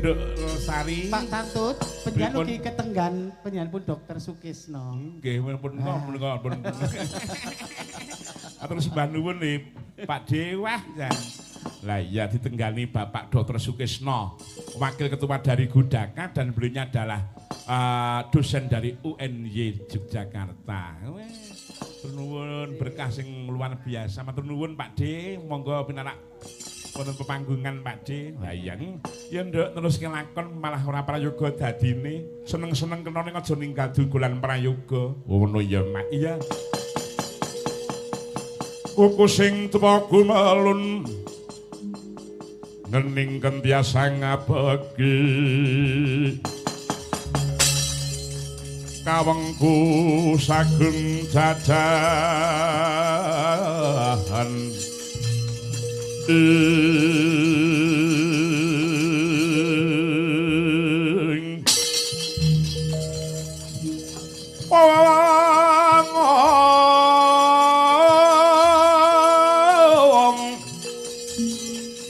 Nduk Sari. Pak Tantut, penjan ugi ketenggan penyanpun Dokter Sukisno. Nggih, pun Atur sembah nuwun nih Pak Dewah. Lah iya ditenggani Bapak Dr. Sukisno, wakil ketua dari Gudaka dan beliaunya adalah dosen dari UNY Yogyakarta. Matur nuwun berkah sing luar biasa. Matur nuwun Pak D, monggo pinarak wonten pepanggungan Pak D. Lah iya ya nduk terus kelakon malah ora prayoga dadine. Seneng-seneng kena ning aja ninggal dodolan prayoga. Ngono ya Mak. Iya. Kuku sing tuwa gumelun ngening kentiasa ngabeki kawengku sageng jajahan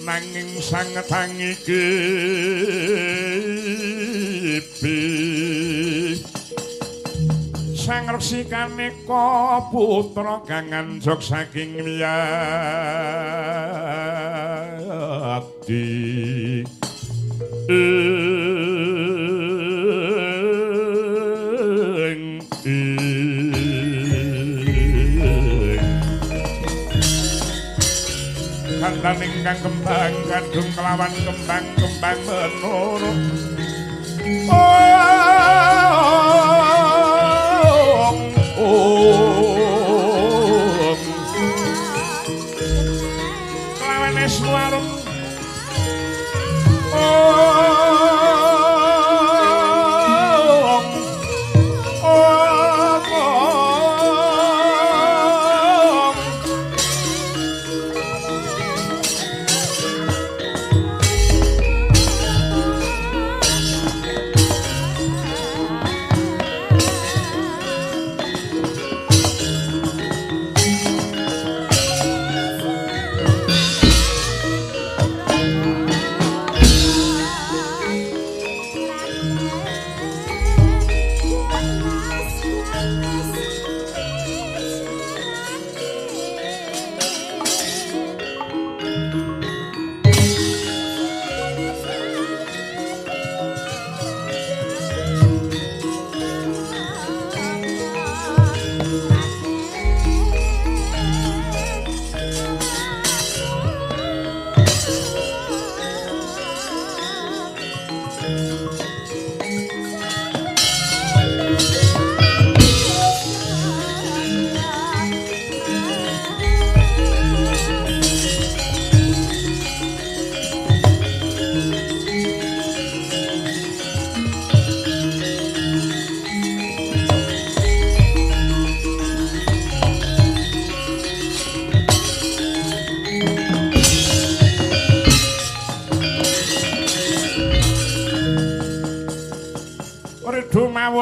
nanging sang tangi kipi sang resi kaneka putra kang anjok saking wiyadi kandan ingkang kembang kadung kelawan kembang-kembang menurut kelawan eswarung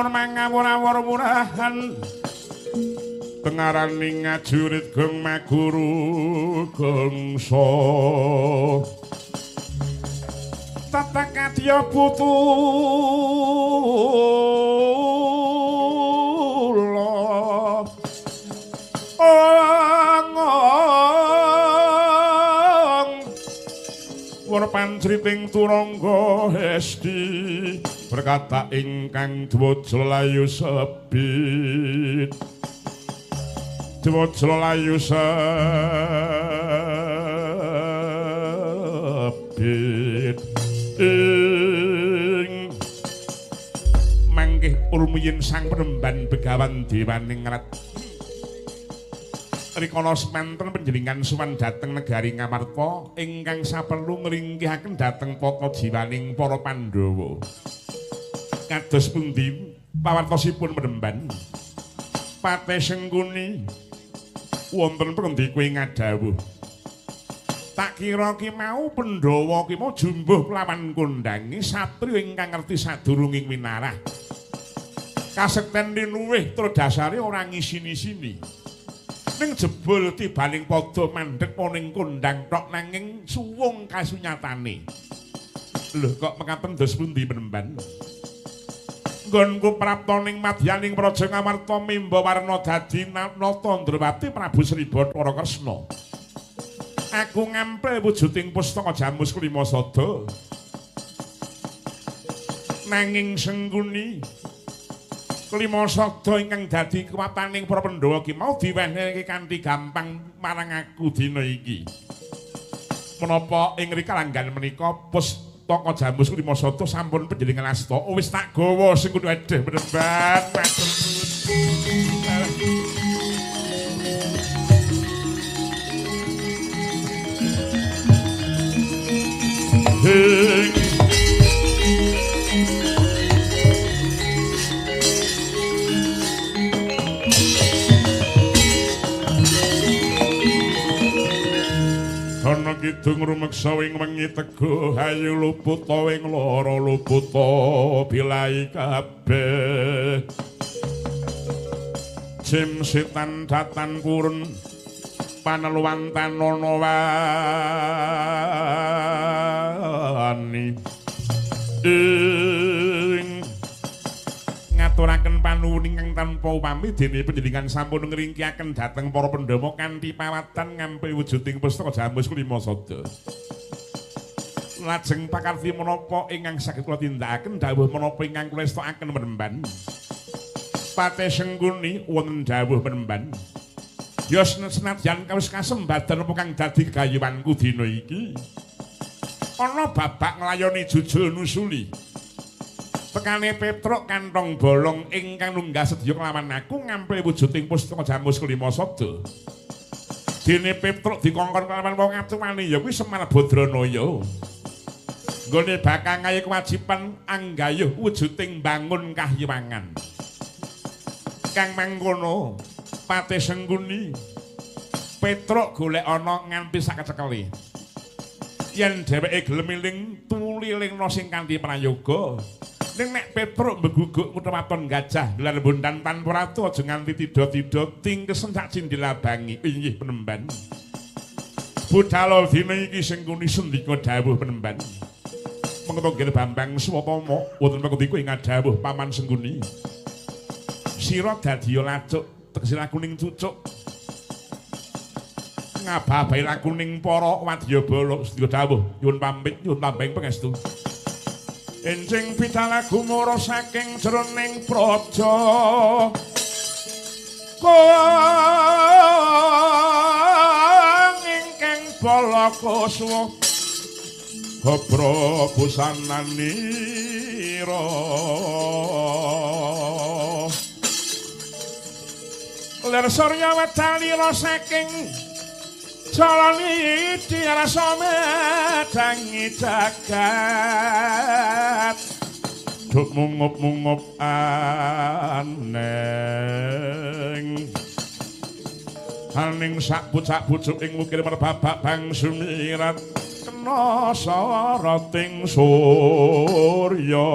mangawur-mangawur murahan tengaraning ngajurit gong maguru gongso tata kadya putula wur pancriting turangga hesti berkata ingkang Dwajra layu sebit Dwajra layu sebit ing manggih urmiyin sang penemban begawan dewaning rat rikala semanten panjenengan sowan dhateng negari Ngamarta ingkang saperlu ngringkihaken dhateng pata jiwaning para Pandhawa. Kados pundi pawartosipun penemban Pate Sengkuni wonten pundi kowe ngadhawuh tak kira ki mau Pandhawa ki mau jumbuh kelawan kondangi satriya ingkang ngerti sadurunging winarah kasekten linuwih tur dasare ora ngisini-sini ning jebul tibaning padha mandheg ana ing kondang tok nanging suwung kasunyatane Lho kok mekaten dos pundi penemban? Nggonku prapta ning madyaning praja Ngamarta mimba warna dadi nata Ndrawati Prabu Sri Bathara Kresna. Aku ngampe wujuding pustaka Jamus Klimasada. Nanging Sengguni Klimasada ingkang dadi kekuwataning para Pandhawa ki mau diwenehke kanthi gampang marang aku dina iki. Menapa ing rikalangan menika pustaka Jamus Klimasada sampun panjenengan asta wis tak gawa sing kudu edeh benemban matur nuwun. Ana kidung rumeksa wing wengi teguh ayu luputa wing lara luputa bilai kabeh jim setan datan purun paneluwantan ana wani ngaturaken panuwun ingkang tanpa upami dene panjenengan sampun ngringkihaken dhateng para Pandhawa kanthi pawatan ngampi wujuding pustaka Jamus Klimasada. Lajeng pakarti menapa ingkang saged kula tindakaken dawuh menapa ingkang kula estakaken menemban. Pate Sengguni wonten dawuh menemban. Ya senadyan kawis kasembadan apa kang dadi gegayuhanku dina iki. Ana babak nglayoni jujul nusuli. Tekane Petruk kantong bolong ingkang nunggah sedya kelawan aku ngampe wujuding pustaka Jamus Klimasada. Dene Petruk dikongkon kelawan wong atuwane ya kuwi Semar Badranaya. Nggone bakal ngayi kewajiban anggayuh wujuding bangun kahyiwangan. Kang mangkono Pate Sengguni Petruk golek ana nganti sakecekeli. Yen dheweke gelem iling tulilingna sing kanthi prayoga. Ning nek Petruk mbeguguk kutewaton gajah gelar bondan tanpa ratu aja nganti tida-tida tingkesen sak cindilabangi. Inggih penemban. Budhal dina iki Sengguni sendika dawuh penemban. Mengko nggih Bambang Swatama wonten pangandika ing dawuh Paman Sengguni. Sira dadi lacuk tegese lakuning cucuk. Ngababahi lakuning para wadyabala sedaya dawuh nyuwun pamit nyuwun tambeng pangestu. Enjing pitala gumara saking jroning praja kang ingkang bala kuswa habra busananira ler surya wedalira saking jalani dirasa medangi jagat duk mungup-mungup aneng aning sak pucak-pucuk ing wukir merbabak bang sumirat kena sarating surya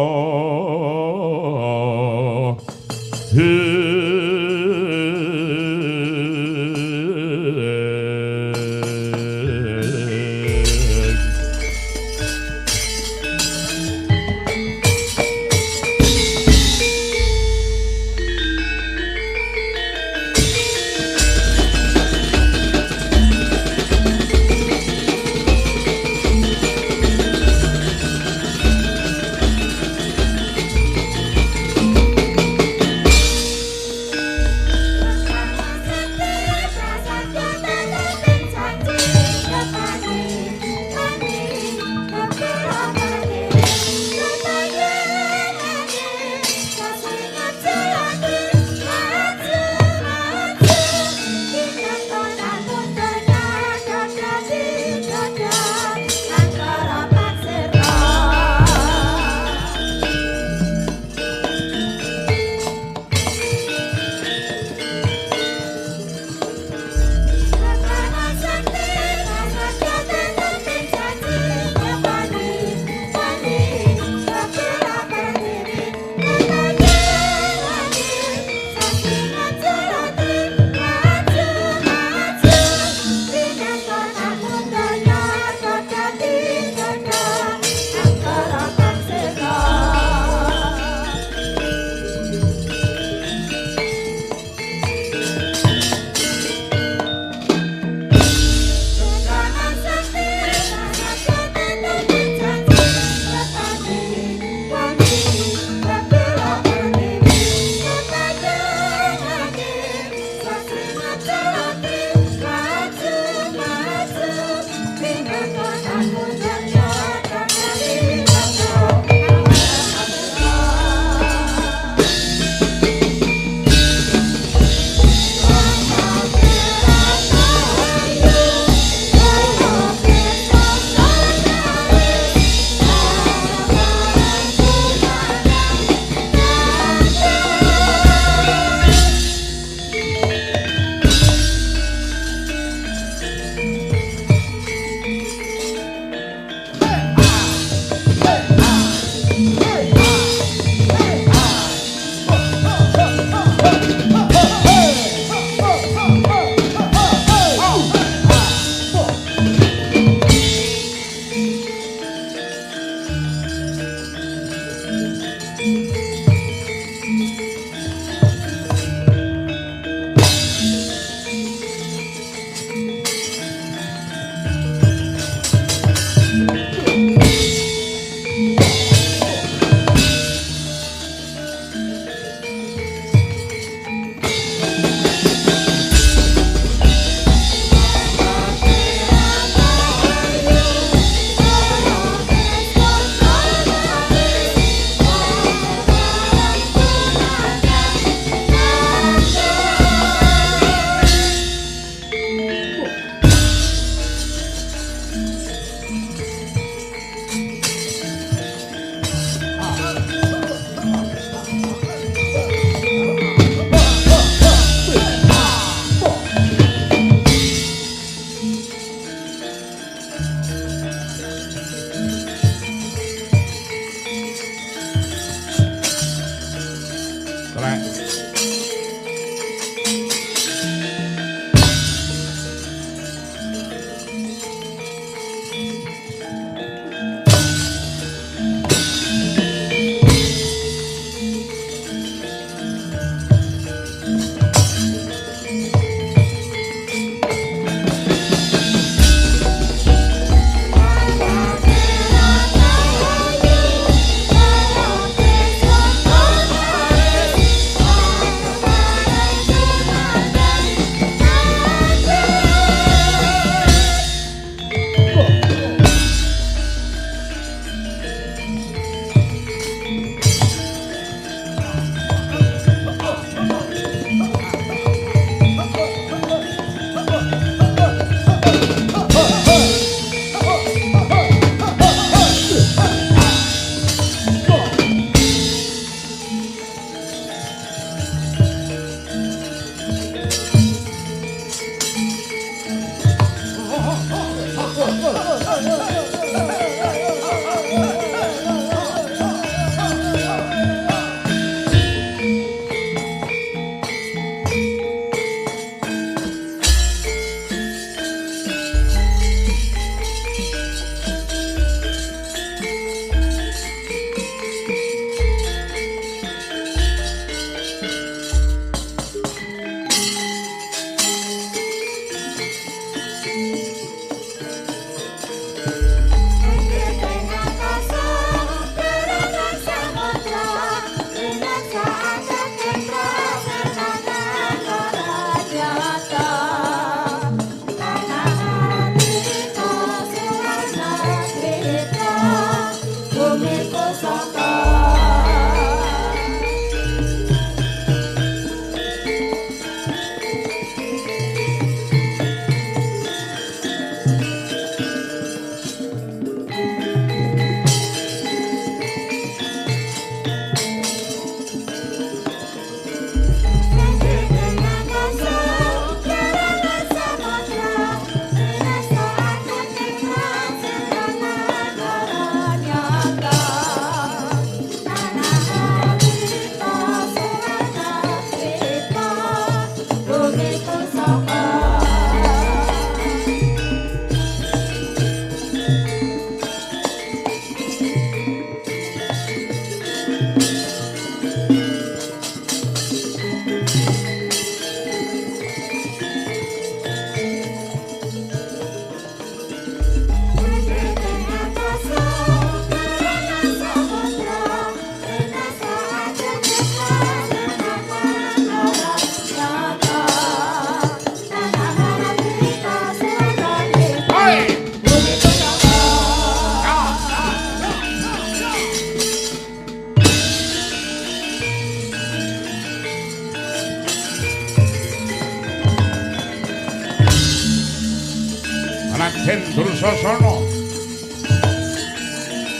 Raden Dursasana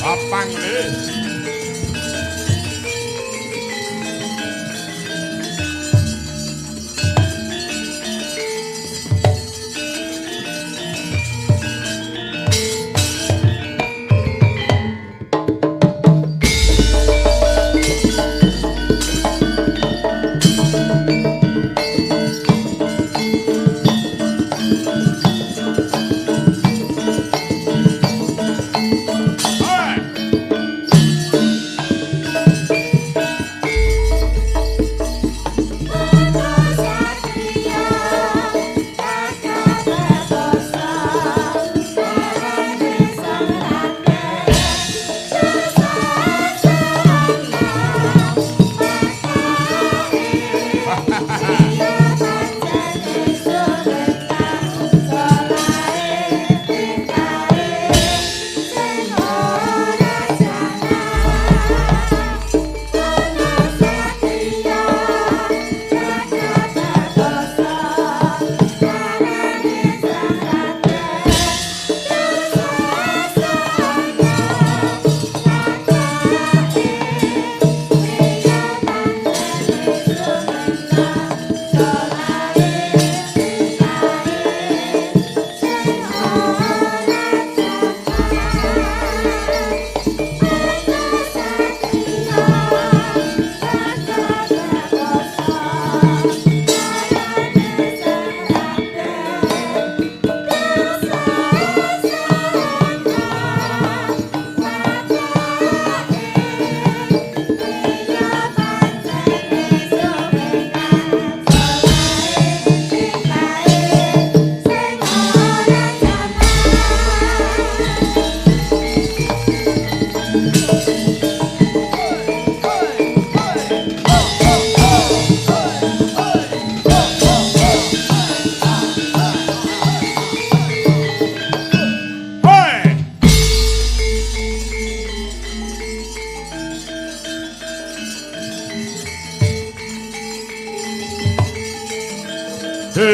papangih Anoman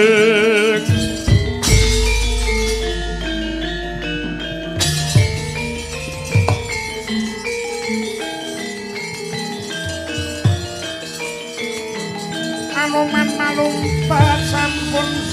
malumpat sampun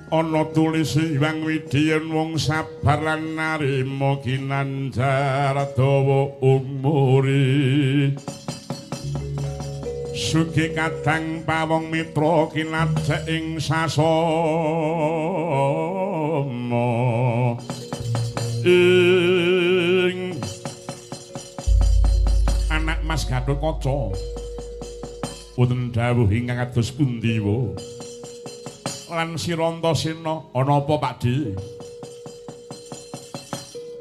ana tulis Hyang Widiyen wong sabar lan narima ginanjar dawa umuri sugih kadang pawong mitra kinajek ing sasama ing anak Mas Gatotkaca wonten dawuh ingkang kados pundi wa lan Sirantasena ana apa Pakde?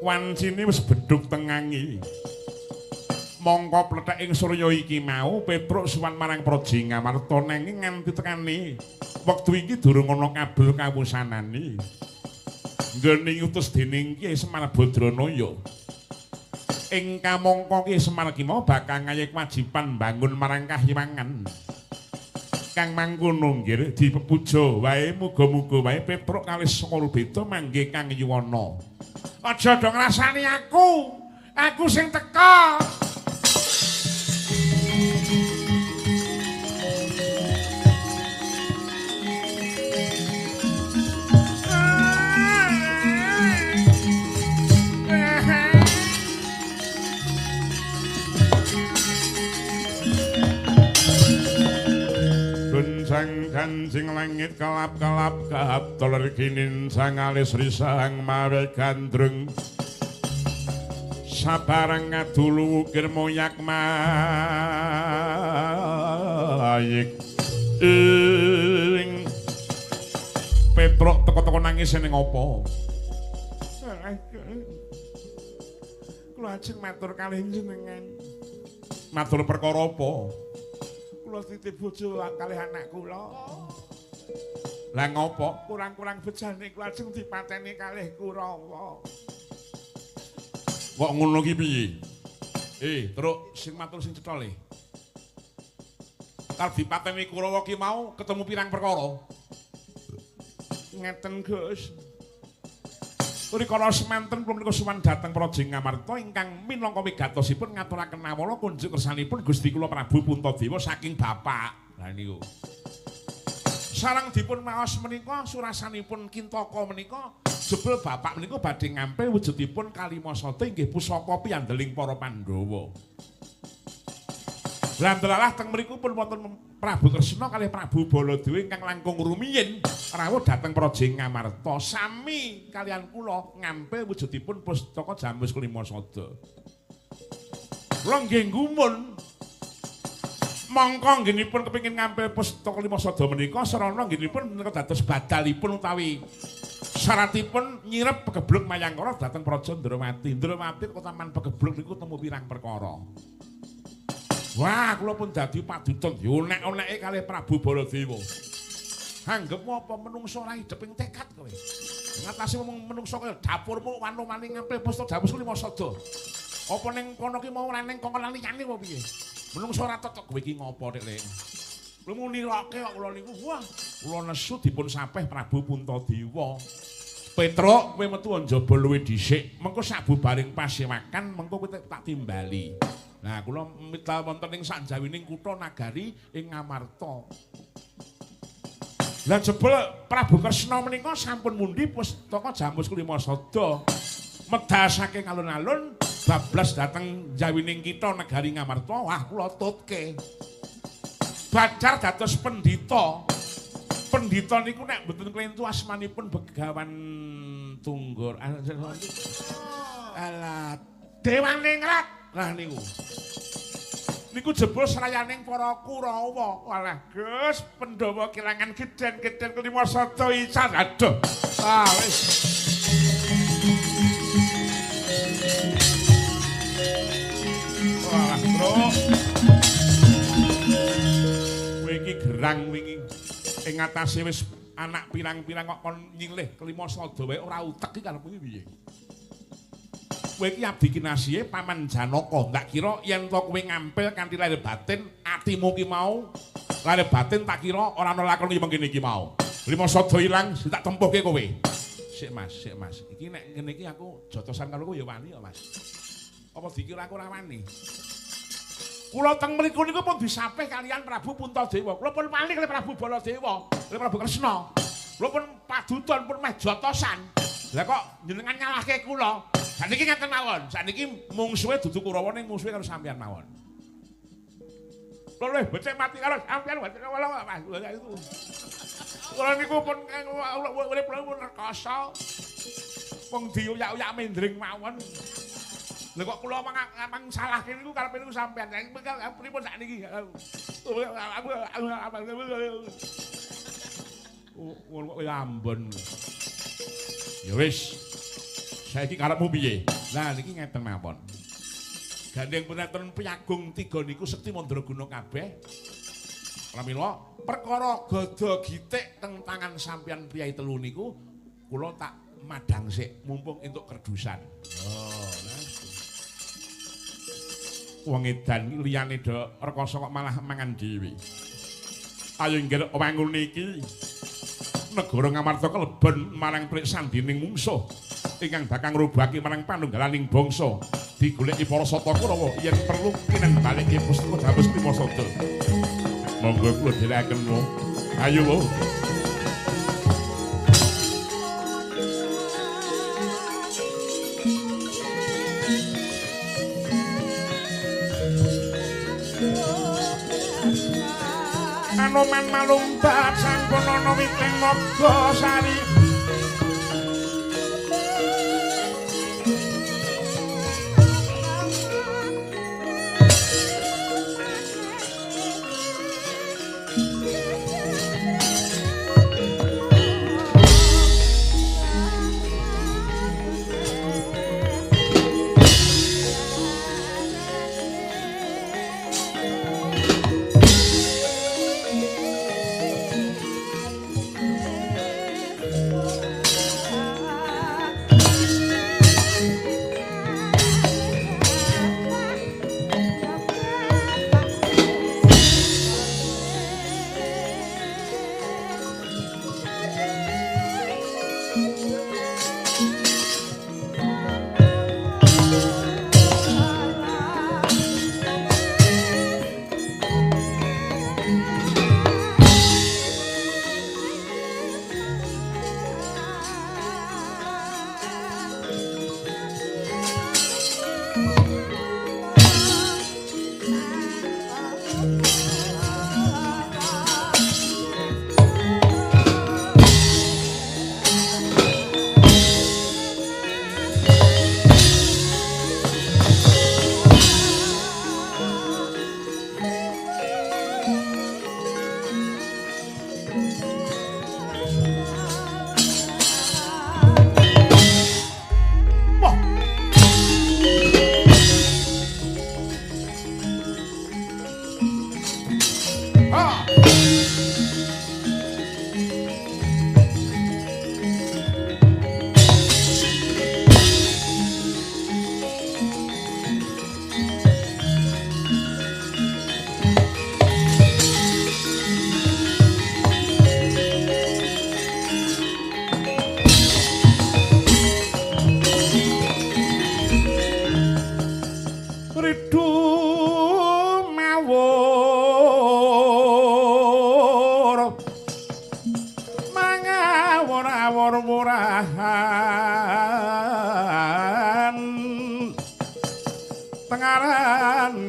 Wancine wis bedhug tengangi. Mongko plethek ing surya iki mau Petruk suwan marang Praja Ngamarta nanging nganti tekani wektu iki durung ana kabul kawusanane. Nggone utus dening Kyai Semar Badranaya. Ing kamangka Kyai Semar ki mau bakal ngayahi kewajiban bangun marang kahyangan. Kang mangkono nggih dipepuja wae muga-muga wae Petruk kalih Sekar Beda mangke Kang Yuwana. Aja do ngrasani aku sing teka. Sang kancing langit kelap-kelap kahap toler kinin sang alis risang mawe gandrung sabarang ngadulu ukir moyak mayik ing Petruk teko-teko nangis ning apa kula ajeng matur kalih jenengan matur perkara apa kula titip bojo kalih anak kula. Lah ngopo? Kurang-kurang bejane kula ajeng dipateni kalih Kurawa. Kok ngono ki piye? Truk sing matur sing cetha le. Kal dipateni Kurawa ki mau ketemu pirang perkara. Ngeten, Gus. Rikala semanten kula menika suwan dhateng Praja Ngamarta ingkang minangka wigatosipun ngaturaken nawala kunjuk kersanipun Gusti kula Prabu Puntadewa saking bapak. Lah niku. Sareng dipun maos menika surasanipun Kintaka menika jebul bapak menika badhe ngampe wujudipun Kalimasada inggih pusaka piyandeling para Pandhawa. Lah delalah teng mriku pun wonten Prabu Kresna kalih Prabu Baladewa ingkang langkung rumiyin rawuh dhateng Praja Ngamarta sami kalian kula ngampe wujudipun pustaka Jamus Kalimasada. Kula nggih gumun mongko nggenipun kepengin ngampe pustaka Kalimasada menika sarana nggenipun menika dados badalipun utawi syaratipun nyirep pegebluk Mayangkara dhateng Praja Ndramati. Ndramati Kutaman pegebluk niku temu pirang perkara. Wah, kula pun dadi paduton dionek-oneke kalih Prabu Baladewa. Anggep apa menungso ora idep ing tekad kowe. Ngatasi menungso kaya dapurmu wanu-wani ngampe pustaka Jamus Kalimasada. Apa ning kono ki mau ora ning kongkon liyane apa piye? Menungso ora cocok kowe iki ngopo nek lek. Kula munirake kok kula niku. Wah, kula nesu dipun sapeh Prabu Puntadewa. Petruk kowe metu njaba luwih dhisik. Mengko sabubaring pasewakan mengko kowe tak timbali. Nah, kula mita wonten ing sanjawining kutha nagari ing Ngamarta. Lah jebul Prabu Kresna menika sampun mundi pustaka Jamus Kalimasada. medal saking alun-alun bablas dhateng jawining kita negari Ngamarta, wah kula tutke. Bacar dados pendhita. Pendhita niku nek mboten klentu asmanipun Begawan Tunggur. Alah, Dewaningrat. Lah niku. Niku jebul serayaning para Kurawa. Walah, Gus, Pandhawa kelangan gedhen-gedhen kelima sada ican. Aduh. Ah, wis. Walah, Bro. Kowe iki gerang wingi. Ing atase wis anak pirang-pirang kok kon nyilih kelima sada wae ora utek iki karepmu piye? Kowe iki abdi kinasihe Paman Janaka. Ndak kira yen to kowe ngampil kanthi lahir batin, atimu ki mau lahir batin tak kira ora ana lakon iki mengkene iki mau. Lima sada ilang tak tempuhke kowe. Sik Mas, sik Mas. Iki nek ngene iki aku jotosan karo kowe ya wani ya Mas. Apa dikira aku ora wani? Kula teng mriku niku pun disapih kalian Prabu Puntadewa. Kula pun malih kali Prabu Baladewa, kali Prabu Kresna. Kula pun paduton pun meh jotosan. Lah kok jenengan nyalahke kula? Saniki ngaten mawon. Saniki mungsuhe dudu Kurawa ning mungsuhe karo sampeyan mawon. Kula luwih becik mati karo sampeyan Mas. Kula niku pun urip pun rekoso. Wong diuyak-uyak mendring mawon. Lha kok kula mang salahke niku karepe niku sampean. Pripun sakniki? Ngono kok ambon. Ya wis. Saiki karepmu piye? Lah niki ngeten mawon. Gandeng punten piyagung 3 niku sekti mandraguna kabeh. Pramila perkara gada gitik teng tangan sampean priyayi telu niku kula tak madang sik mumpung entuk kerdusan. Oh, wong edan liyane do rekoso kok malah mangan dhewe. Ayo nggih wangun iki negara Ngamarta keleben marang prik sandining mungsuh ingkang bakal ngrubaki marang panunggalaning bangsa. Digoleki para sata Kurawa yen perlu kinen balike pustaka Dames Krimasada. Monggo kula dherekaken. Ayo wo. Anoman malumpat sangkonono witeng Nagasari.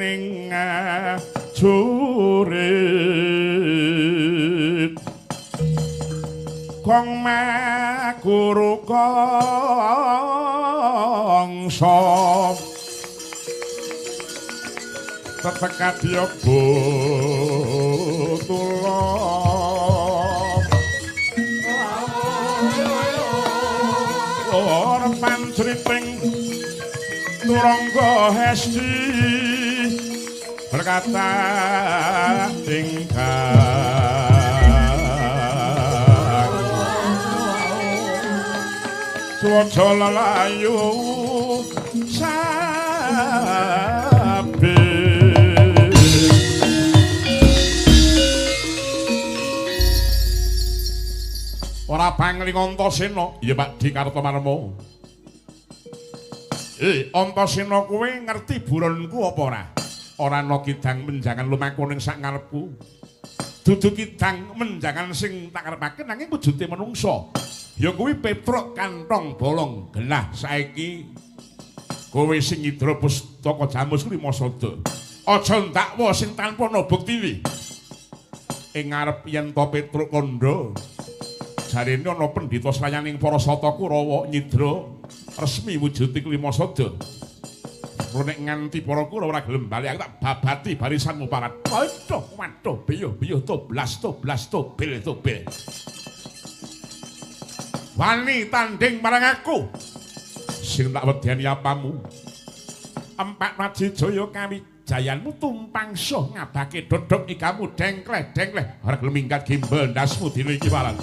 sayaning jurit kong maguru kongso tetekat ya butulong orang panceriting turangga hesti berkata tingkah suwaja lelayu sabe ora pangling Antasena ya Pak Di Kartomarma. Antasena kowe ngerti buronku apa ora? Ora ana kidang menjangan lumaku ning sak ngarepku. Dudu kidang menjangan sing tak karepaken nanging wujude manungsa. Ya kuwi Petruk kantong bolong genah saiki kowe sing Idra Pustaka Jamus Limasada. Aja ndakwa sing tanpa ana buktine. Ing ngarep yen to Petruk kandha jarene ana pendhita slayaning para sata Kurawa nyidra resmi wujuding Limasada. Nek nganti para Kurawa ora gelem bali aku tak babati barisanmu parat. Waduh, biyuh to blas bil. Wani tanding marang aku. Sing tak wedeni apamu. Empak Maji Jaya kawijayanmu tumpang soh ngabake dodok ikamu dengkleh. Ora gelem minggat gimbal ndasmu dina iki parat.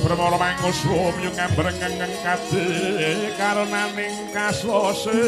Pramana manguswa yung ngambrengeng kadi karenaning kasose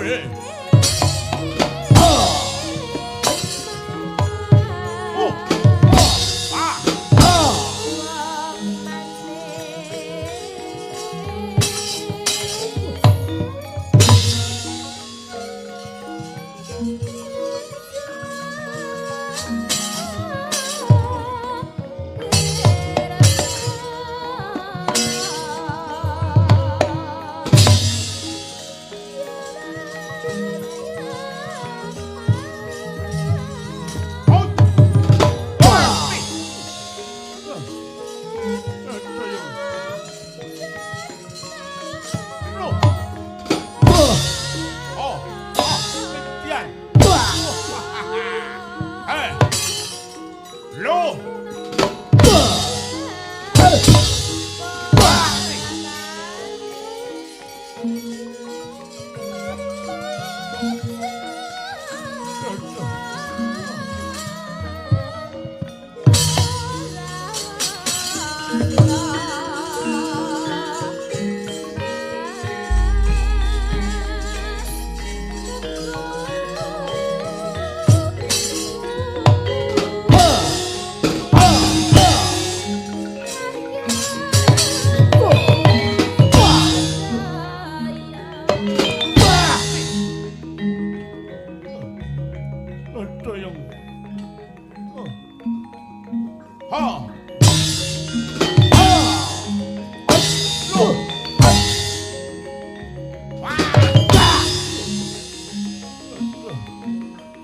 eh.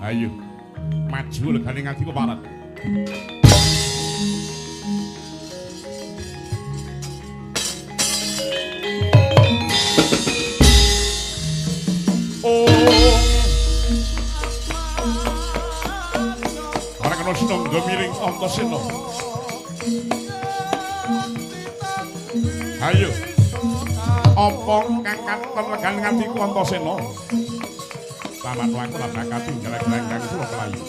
Ayo, maju legane ngati keparat. Ora kena sinangga miring Antasena. Ayo. Apa kang katon legane ngati ku Antasena? Taman wae kula bakal tinggal gelanggang kula kelayu.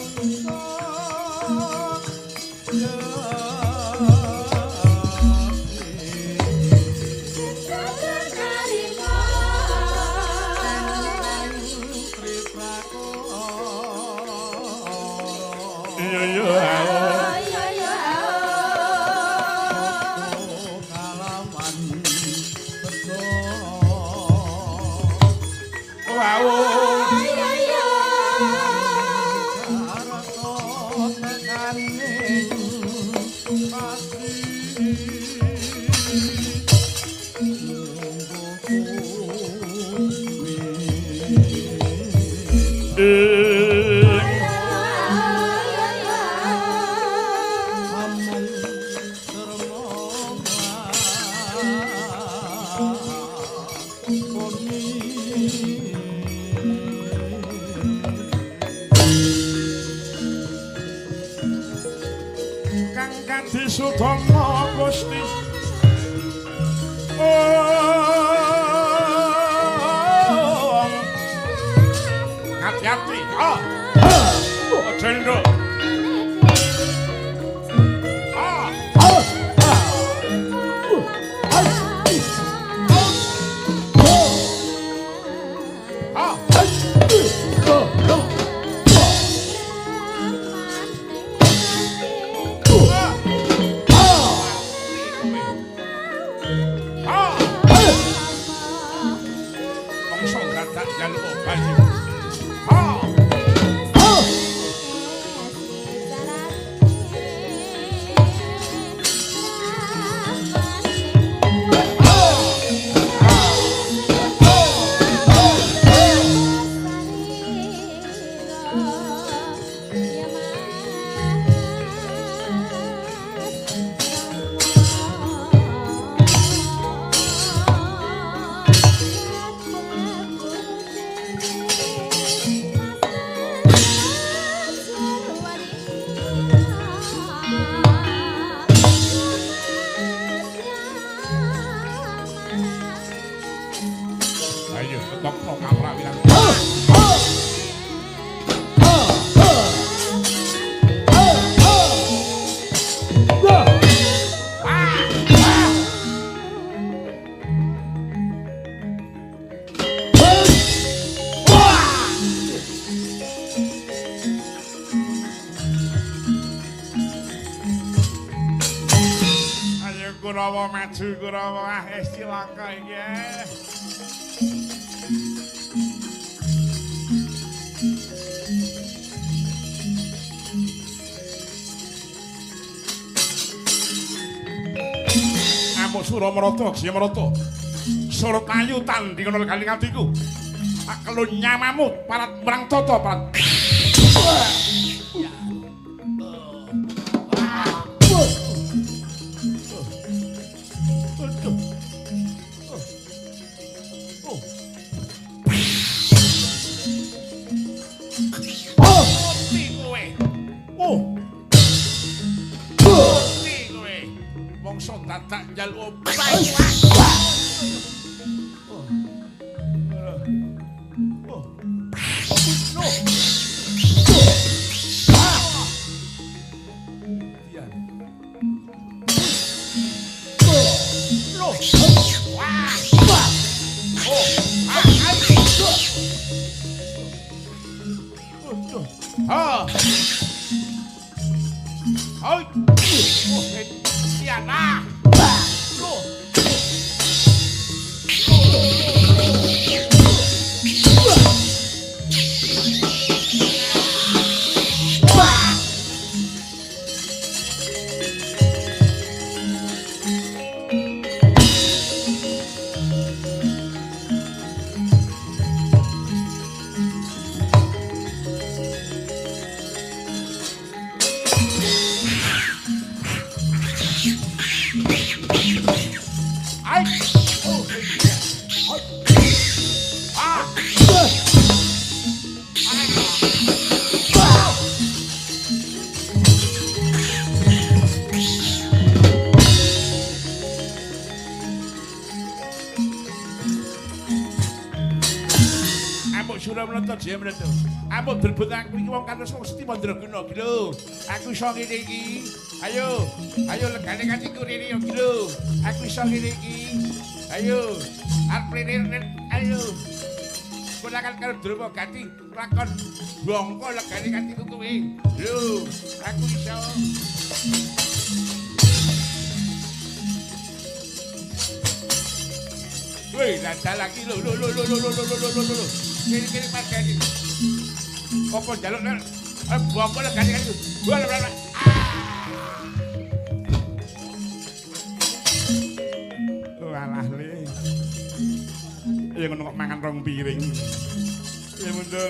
Sutama Gusti hati-hati Cendro Kurawa maju Kurawa Cilaka iki. Amuk Suramarata, Siyamarata. Surut ayu tanding ana kaling atiku. Akelo nyamamu parat merang tata parat. Tak njaluk obat. Amuk berbut aku iki wong kanthos wong Seti Mandraguna iki lho. Aku iso ngene iki. Ayo, ayo legane katiku rene iki lho. Aku iso ngene iki. Ayo, arep rene ayo. Kulakan karo Drama Gati lakon bongko legane katiku kuwi. Lho, aku iso. Woi, dadal lagi lho. Kiri-kiri Mas Gati. Apa jaluk nek bongko legane katiku. Walah le. Ya ngono kok mangan rong piring. Ya mundur.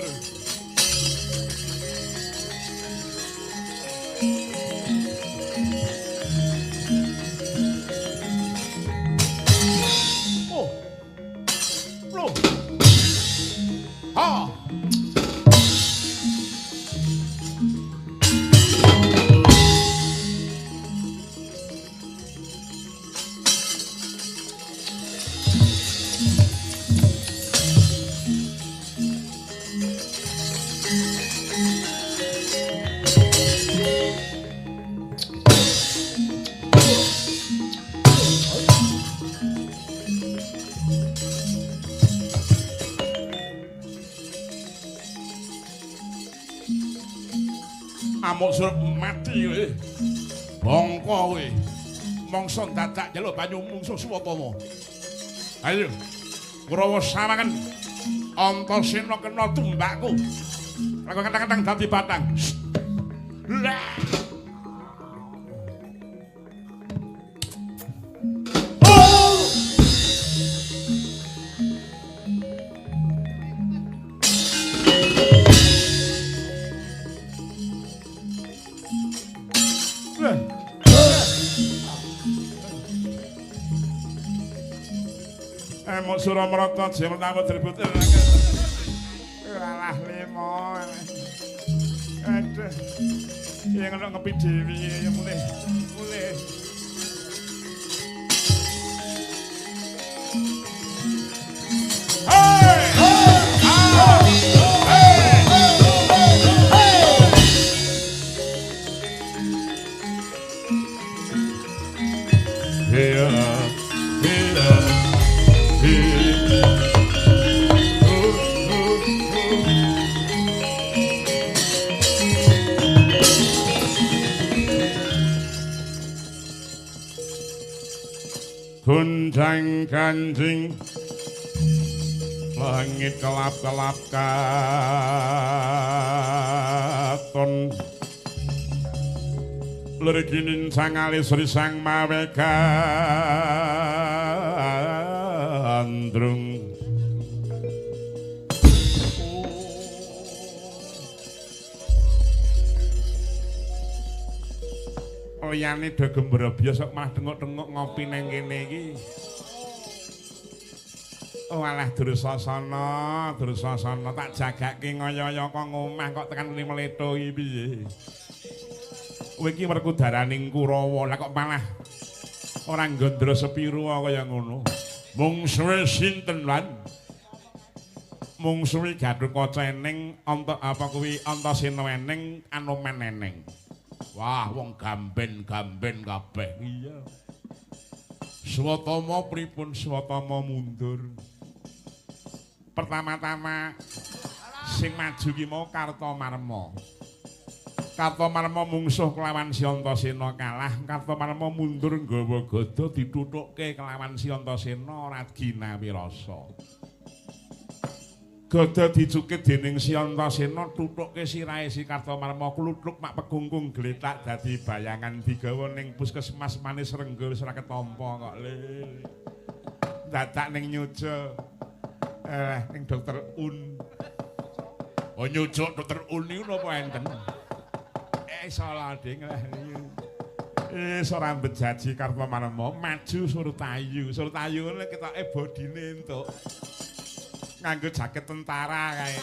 Oh. Loh. Ha. Amuk surup mati kowe. Bongko kowe. Mongso dadak njaluk banyu mungsuh Swatama. Ayo. Kurawa sawangen Antasena kena tumbakku. Aku kadang-kadang dadi batang. Lah. Amuk Suramarata jeng tamu dilebut. Alah lemo. Aduh. Ya ngono ngepi dhewe ya mulih. Hey! ganjing langit kelap-kelap katon lerginin sang alis risang mawe gandrung liyane do gembrobyos kok malah denguk-denguk ngopi nang kene iki. Walah Dursasana tak jagake ngaya-aya kok ngomah kok tekan Mletho iki piye. Kowe iki werkudaraning Kurawa lah kok malah ora nggondro sepiro kaya ngono. Mungsuhe sinten lan? Mungsuhe Gatotkaca eneng anta apa kuwi Antasena eneng Anoman eneng. Wah, wong gamben-gamben kabeh. Iya. Swatama pripun Swatama mundur. Pertama-tama sing maju ki mau Kartamarma. Kartamarma mungsuh kelawan Si Antasena kalah, Kartamarma mundur nggawa gada dituthukke kelawan Si Antasena Ragina Wirasa. Gada dicukit dening Si Antasena tuthukke sirahe Si Kartamarma kluthuk mak pegungkung gletak dadi bayangan digawa ning puskesmas manis Renggo wis ora ketampa kok le. Dadak ning Nyoja. Ning Dokter Un. Oh Nyoja Dokter Un niku napa enten? Salah ding lah. Ora bejaji Kartamarma maju Surtayu. Surtayu ngene ketoke bodine entuk. Nganggo jaket tentara kae.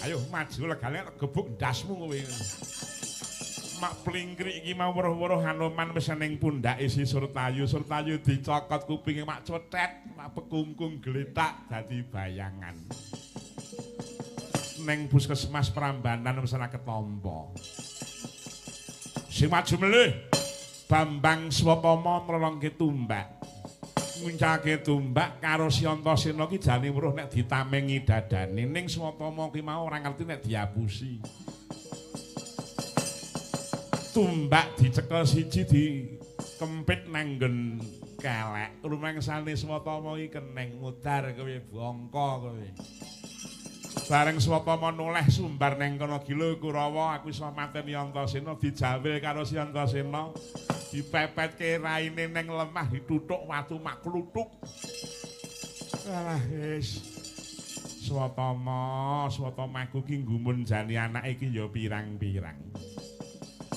Ayo maju legale gebuk ndasmu kowe. Mak plingkrik iki mau weruh-weruh Hanoman wis ning pundhake Si Surtayu. Surtayu dicokot kupinge mak cotet, mak pekungkung gletak dadi bayangan. Ning puskesmas Prambanan wis ora ketampa. Sing maju melih Bambang Swatama mlelongke tumbak. Nguncake tumbak karo Si Antasena ki jane weruh nek ditamengi dadane ning Swatama ki mau ora ngerti nek diapusi. Tumbak dicekel siji dikempit nanggen kelek. Rumangsane Swatama iki keneng mudar kowe bangka kowe. Bareng Swatama noleh sumbar ning kono gila Kurawa aku iso mateni Antasena dijawil karo Si Antasena. Dipepetke raine ning lemah dituthuk watu mak kluthuk. Alah wis. Swatama aku ki nggumun jani anake iki ya pirang-pirang.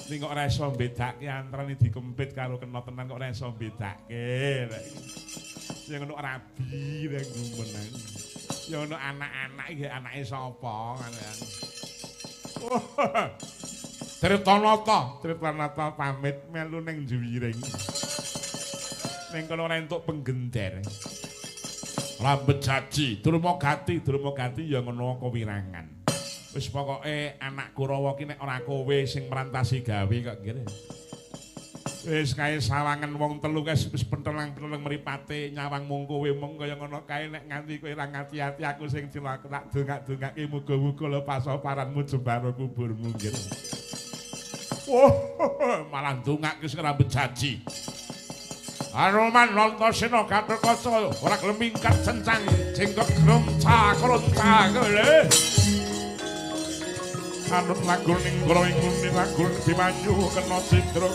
Ning kok ora iso mbedake antarane dikempit karo kena tenan kok ora iso mbedake. Ya ngono rabi nek nggumun. Ya ono anak-anak iki anake sapa ngono. Tritanata pamit melu ning Juwiring. Ning kono ora entuk penggender. Rambet jaji, Durmagati ya ngono kewirangan. Wis pokoke anak Kurawa ki nek ora kowe sing merantasi gawe kok ngene. Wis kae sawangan wong telu wis pentelang-pentelang mripate nyawang mung kowe mung kaya ngono kae nek nganti kowe ora ngati-ati aku sing cilaka tak dongak-dongake muga-muga le pasoparanmu jembaro kuburmu ngene. Oh, malah ndongake sing rambut jaji. Anoman Antasena Gatotkaca ora gelem mingkat cencang jenggot gromca kele. Anut lagul ning goro ing lagul dimanyu kena sidro.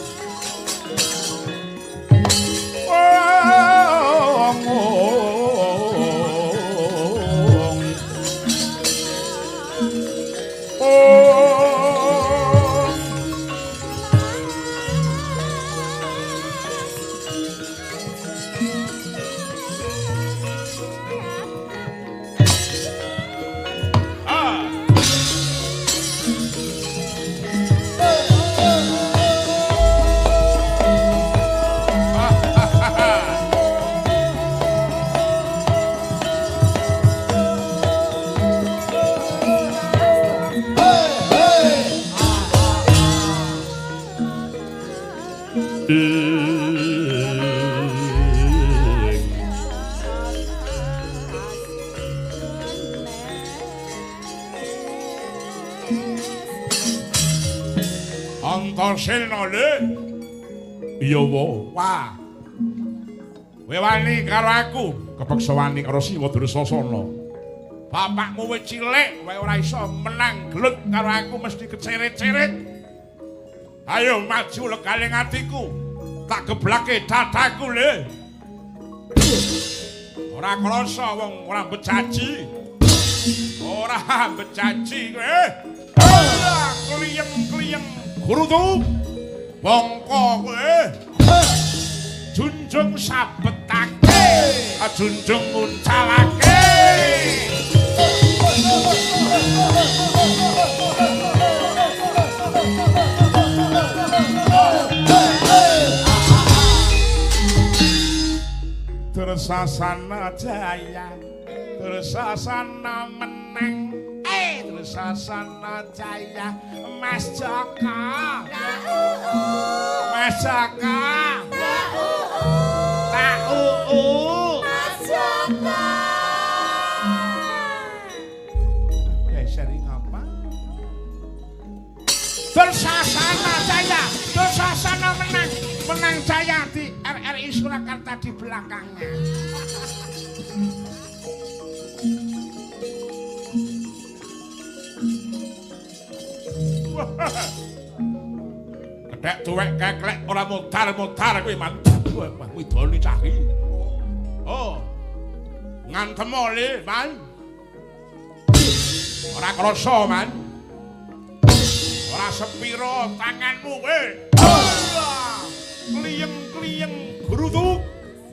Antasena le. Iya wah. Kowe wani karo aku, kepeksa wani karo Siwa Dursasana. Bapakmu wis cilik, kowe ora iso menang gelut karo aku mesti keceret-ceret. Ayo maju legaling atiku. Tak geblake dadaku le. Ora krasa wong ora bejaji. Ora bejaji kowe. Kliyeng-kliyeng grutu. Bongko kowe. Junjung sabetake, junjung uncalake. Dursasana jaya, Dursasana menang. Dursasana jaya, Mas Jaka. Mas Jaka. Tak Mas Jaka. Sering apa? Dursasana jaya, Dursasana menang. Menang jaya di RRI Surakarta di belakangnya. Kedek tuwek keklek ora mutar-mutar kuwi man. Wah, kuwi doni cahi. Oh. Ngantem ole, man. Ora krasa, man. Ora sepiro tanganmu kowe. Kliyeng-kliyeng grutu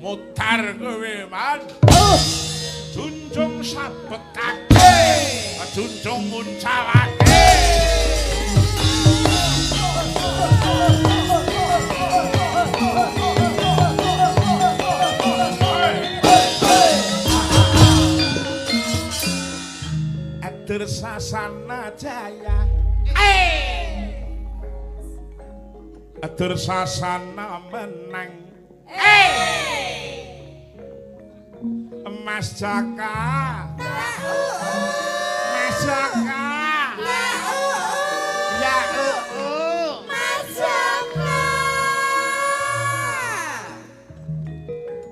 mutar kowe, man. Junjung sabetake, junjung uncalake. Dursasana jaya, Dursasana menang, Mas Jaka, Mas Jaka, ya Mas Jaka.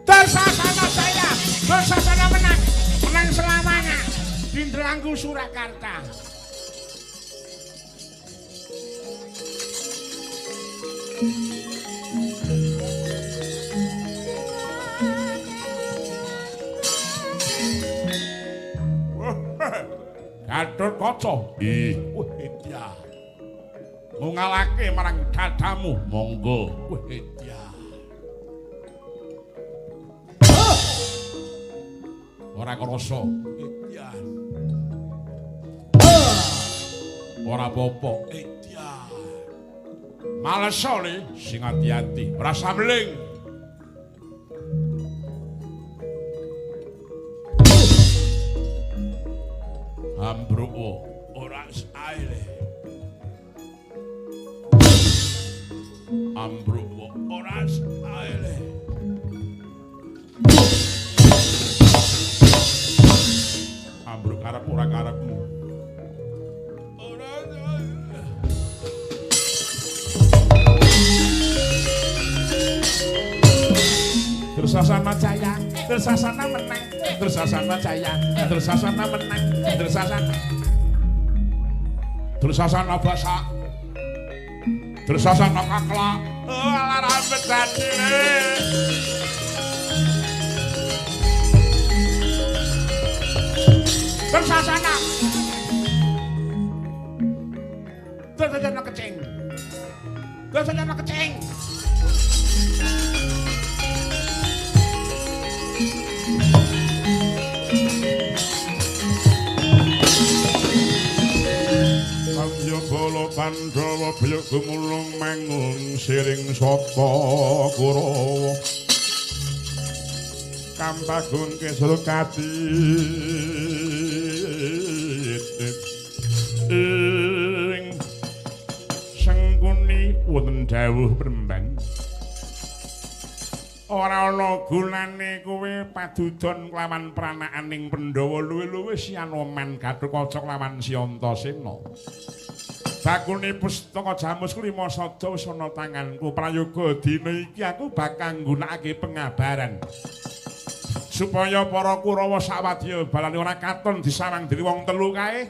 Dursasana jaya, Dursasana menang, menang selamanya. Dindrangku Surakarta. Gatotkaca. Widya. Ngungalake marang dadamu, monggo. Widya. Ora krasa. Widya. Ora apa-apa. Widya. Malesa le sing ati-ati, ora samling. Ambruo ora saile. Ambruo ora saile. Ambruk karep ora karepmu. Ora saile. Dursasana jaya, Dursasana menang. Dursasana jaya, Dursasana menang. Dursasana basak, Dursasana kaklak. Lara bedani. Dursasana, Dursasana kecing, Dursasana kecing. Panjabala Pandhawa baya gumulung mangun siring sapa Kurawa Kampagun Kesrukati ing sengkuni wonten dawuh Prembang ora ana gunane kowe padudon kelawan pranakaning Pandhawa luwih-luwih sianoman Gatotkaca kelawan Syantasena. bakune pustaka jamus klima sada wis ana tanganku prayoga dina iki aku bakal nggunakake pengabaran supaya para Kurawa sawadya balane ora katon disawang dening wong telu kae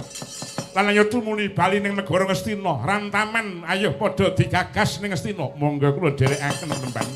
lan ayo tumuli bali ning negara Ngastina rantaman ayo padha digagas ning Ngastina monggo kula dherekaken temban.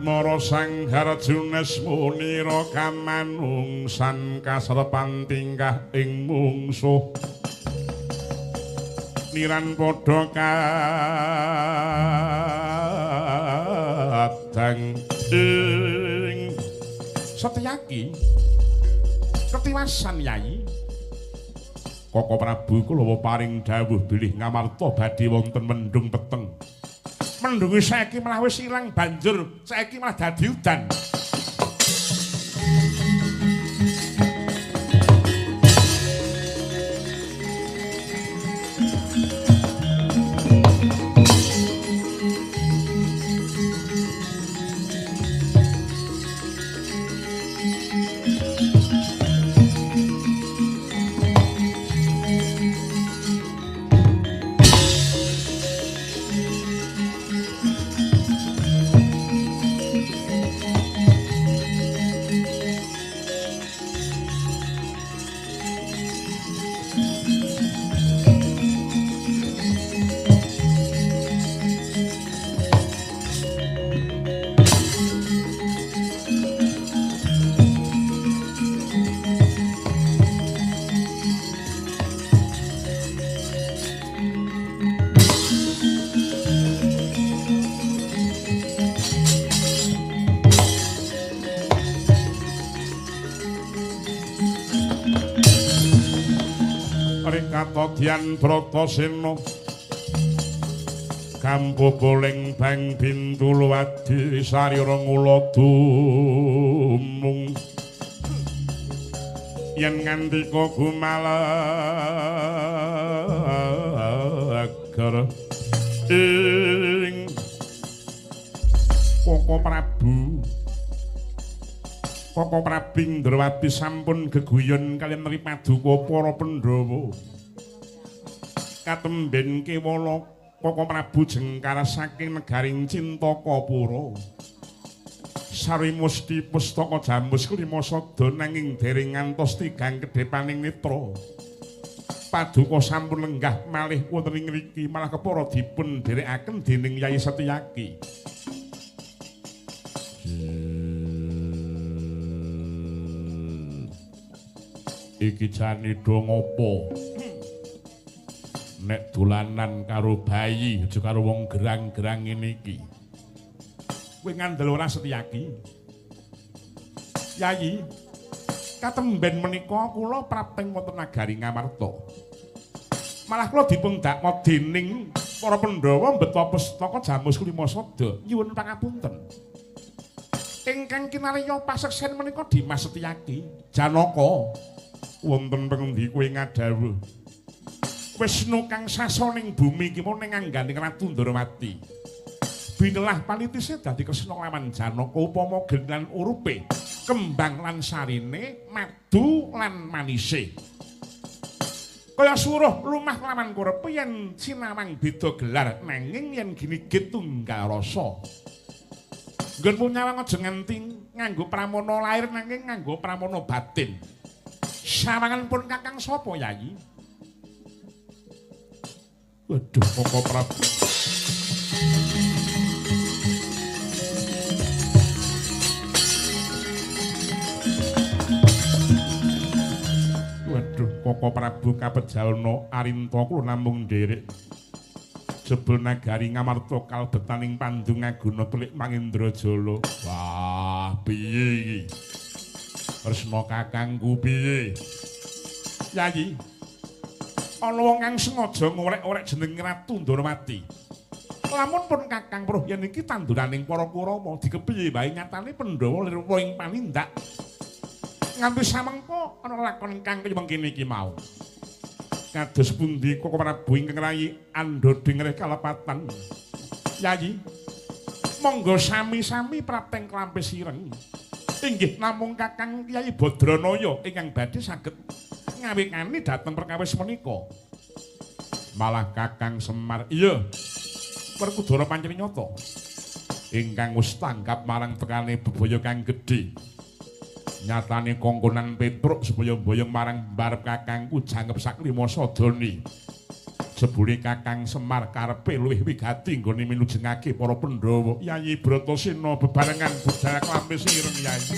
Mara sang Harjunes munira kamanungsan kasrepan tingkah ing mungsuh niran padha kadang ing Satyaki ketiwasan Yayi Koko Prabu kula paring dawuh bilih ngamarta badhe wonten mendung peteng mendungi saiki malah wis ilang banjur saiki malah dadi udan. Katodyan Bratasena kamboboling bang bintul wadi sarira ngula dumung yen ngandika gumalagar ing Koko Prabu Koko Prabing Ndrawati sampun geguyon kaliyan Ripaduka para Pandhawa katemben kewala Koko Prabu jengkar saking negaring Cintakapura sari musti pustaka jamus klima sada nanging dereng ngantos tigang kedhepaning netra Paduka sampun lenggah malih wonten ing mriki malah kepara dipun dherekaken dening Yayi Satyaki. Iki jane do ngopo? Nek dolanan karo bayi aja karo wong gerang-gerang ngene iki. Kowe ngandel ora Setyaki? Yayi, katemben menika kula prapting wonten nagari Ngamarta. Malah kula dipun dakma dening para Pandhawa mbeta pustaka jamus klima sada. Nyuwun pangapunten. Ingkang kinarya paseksen menika Dimas Setyaki, Janaka. Wonten pengendi kowe ngadhawuh? Wisnu kang sasoning bumi iki mau ning angganing Ratu Ndrawati. Binelah palitise dadi Kresna lawan Janaka upama genan urupe, kembang lan sarine, madu lan manise. Kaya suruh lumah lawan kurepe yen sinamang beda gelar nanging yen ginigit tunggal rasa. Nggon punyawang aja nganti nganggo pramana lair nanging nganggo pramana batin. Sawangan pun Kakang sapa Yayi? Waduh, Koko Prabu. Waduh, Koko Prabu kapejalna arinta kula namung nderek. Jebul nagari Ngamarta kalbetaning Pandung Aguna telik Mangindrajala. Wah, piye iki? Tresna kakangku piye? Yayi. Ana wong kang sengaja ngorek-orek jeneng Ratu Ndorowati. Lamun pun Kakang Pruh yen iki tanduraning para Kurama dikepiye wae nyatane Pandhawa lirwa ing panindak. Nganti samengko ana lakon kang kaya mengkene iki mau. Kados pundi Koko Prabu ingkang rayi andhoding kalepatan. Yayi, monggo sami-sami prapteng klampe sireng. Inggih namung Kakang Kyai Badranaya ingkang badhe saged ngawikani dhateng perkawis menika. Malah Kakang Semar, iya. Werkudara pancen nyata. Ingkang wis tanggap marang tekane bebaya kang gedhe. Nyatane kongkonan Petruk supaya-boyong marang mbarep kakangku jangkep sak lima sadane. Jebule Kakang Semar karepe luwih wigati nggone minujengake para Pandhawa. Yayi Bratasena bebarengan budaya klampe sireng Yayi.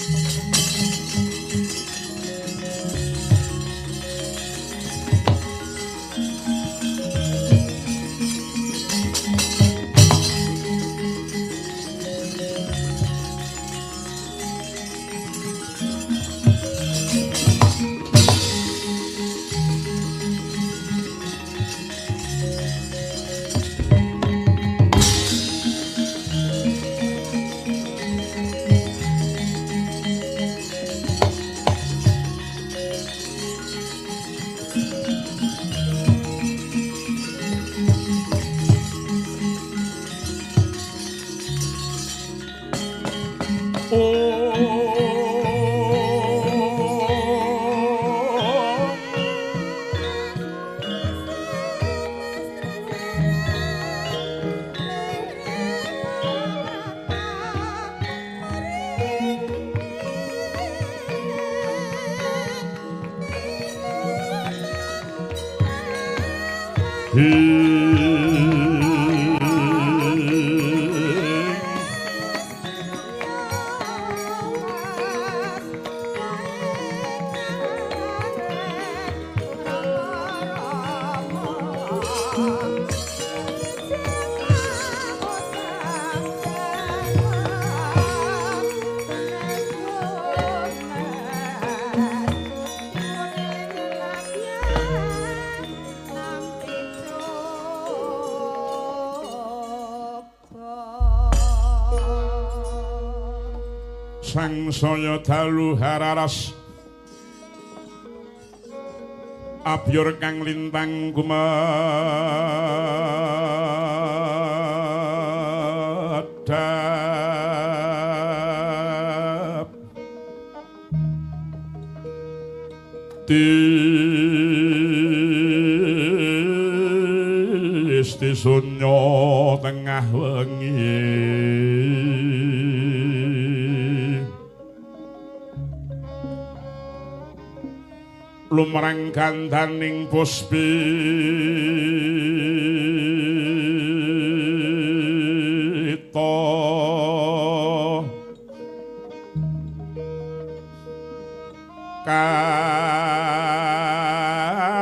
Sangsaya dalu hararas abyor kang lintang gumadhap Tisti sunya tengah wengi lumrang gandaning puspita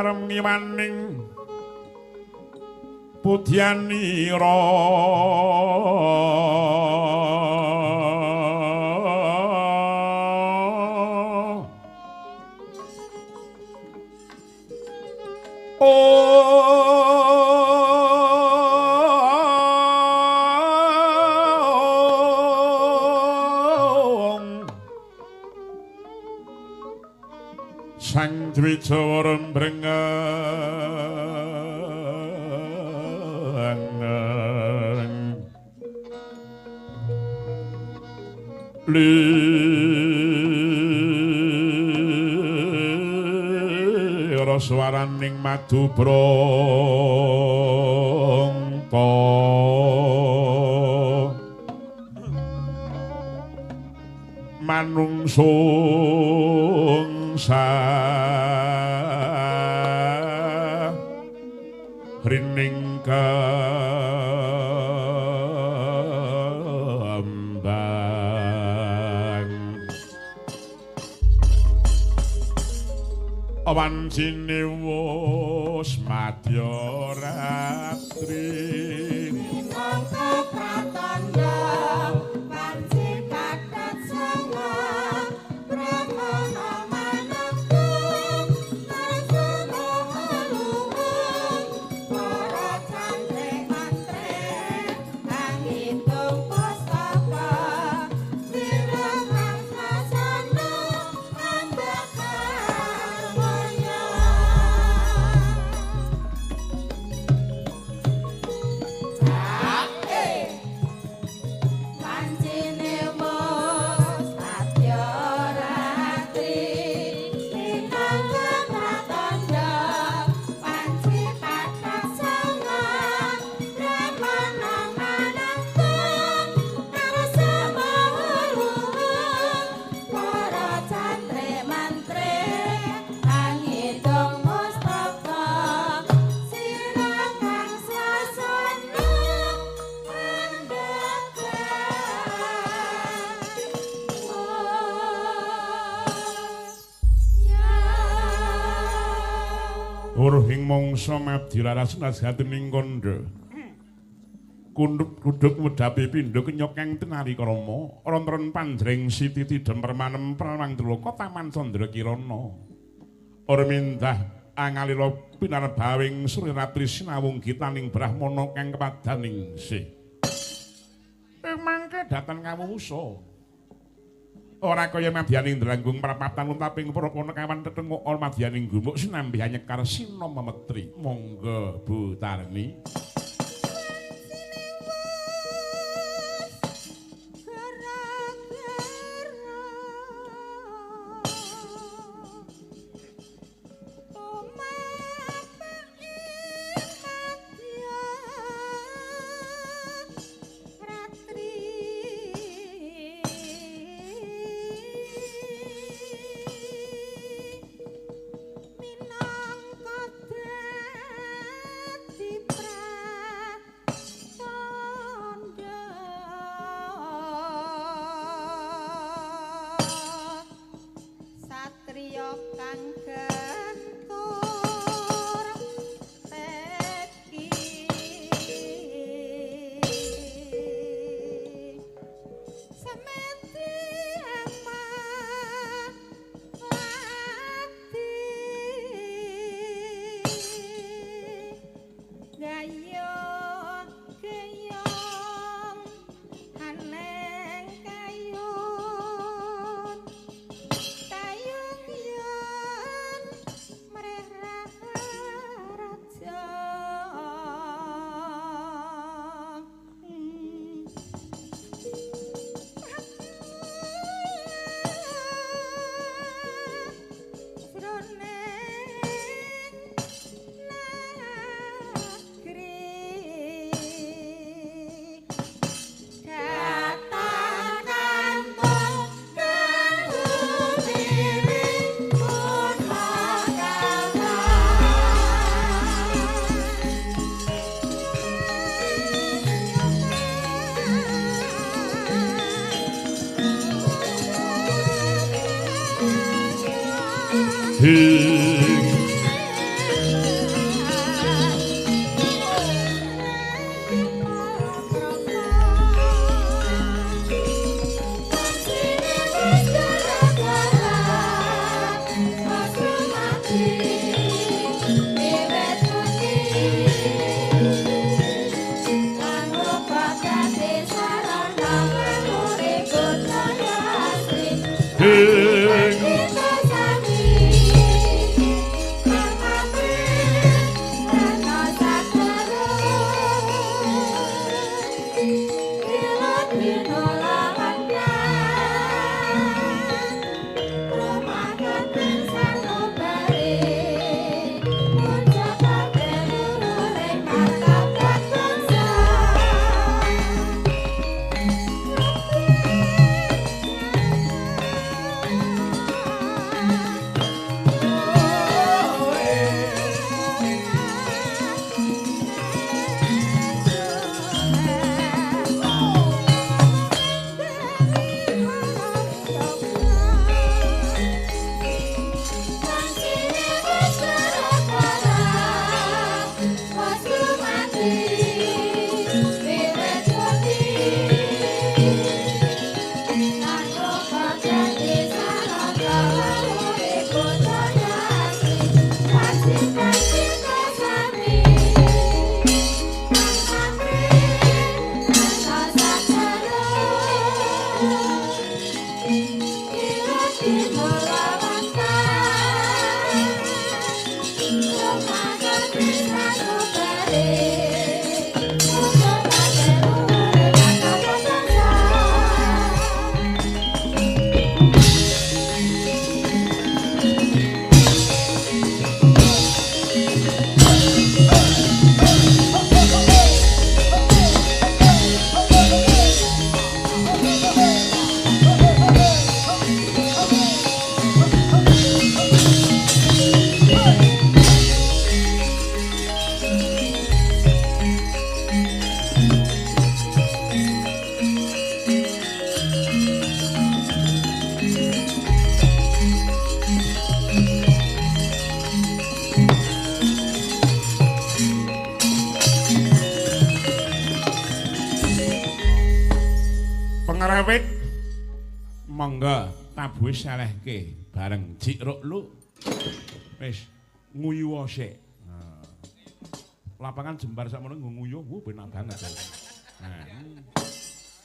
karemiwaning pudyanira sang Dwija rembrengan lira swaraning madu brangta manungsung rining kembang awan siniwus madya ratri mangko pratandha panci kadat sanga Weruh ing mangsa madiraras nasatining kandha. Kundhup kudhuk medhapi pindha kenyok kang tenari krama, rontron panjring siti tidem permanem pramang dloka taman Candra Kirana. Ormindah angalila pinarbawing Surirati sinawung gitaning Brahmana kang kepadaning sih. Mangke dhateng kawusa. Ora kaya madyaning dranggung prapatan untaping para panakawan tetenguk madyaning gumuk sinambi anyekar sina memetri. Monggo Bu Tarni. Pengrawit monggo tabuhe selehke bareng Jik Ruklu. Wis nguyu sik. Lapangan jembar sakmono nguyuh, benak banget. Nah.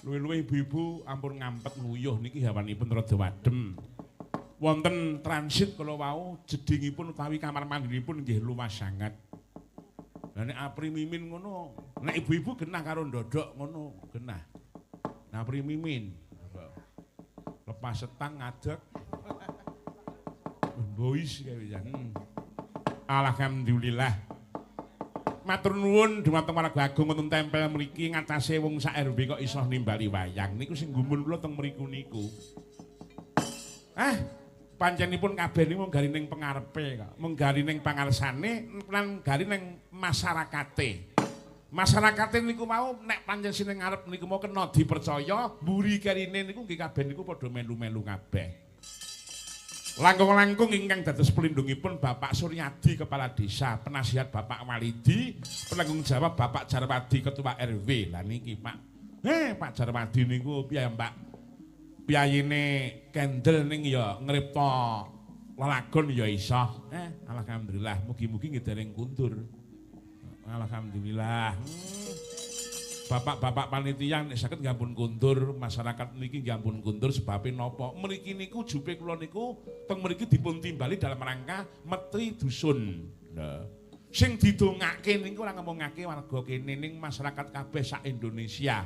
Luwih-luwih ibu-ibu ampun ngampet nguyuh niki hawanipun rada wadem. Wonten transit kala wau jedingipun utawi kamar mandinipun nggih luwih sanget. Lah nek apri mimin ngono, nek ibu-ibu genah karo ndodok ngono, genah. Nah apri mimin. Lepas setang ngadeg. Bois kae ya. Alhamdulillah. Matur nuwun dhumateng warga agung wonten tempel mriki ngatasé wong sak RW kok iso nimbali wayang niku sing gumun kula teng mriku niku. Pancenipun kabeh niku mung gari ning pangarepe kok, mung gari ning pangarsane lan gari ning masyarakate. Masyarakate niku mau nek pancen sing ngarep niku mau kena dipercaya, mburi karine niku nggih kabeh niku padha melu-melu kabeh. Langkung-langkung ingkang dados pelindungipun Bapak Suryadi Kepala Desa, penasihat Bapak Walidi, penanggung jawab Bapak Jarwadi Ketua RW. Lah niki Pak. Pak Jarwadi niku piyambak piyayine kendel ning ya ngripta lelagon ya iso. Alhamdulillah, mugi-mugi nggih dereng kundur. Alhamdulillah. Bapak-bapak panitia nek saged ngampun kundur, masyarakat niki ngampun kundur sebabe napa? Mriki niku jupe kula niku teng mriki dipun timbali dalam rangka metri dusun. Nah, sing didongake niku ora ngomongake warga kene ning masyarakat kabeh sak Indonesia.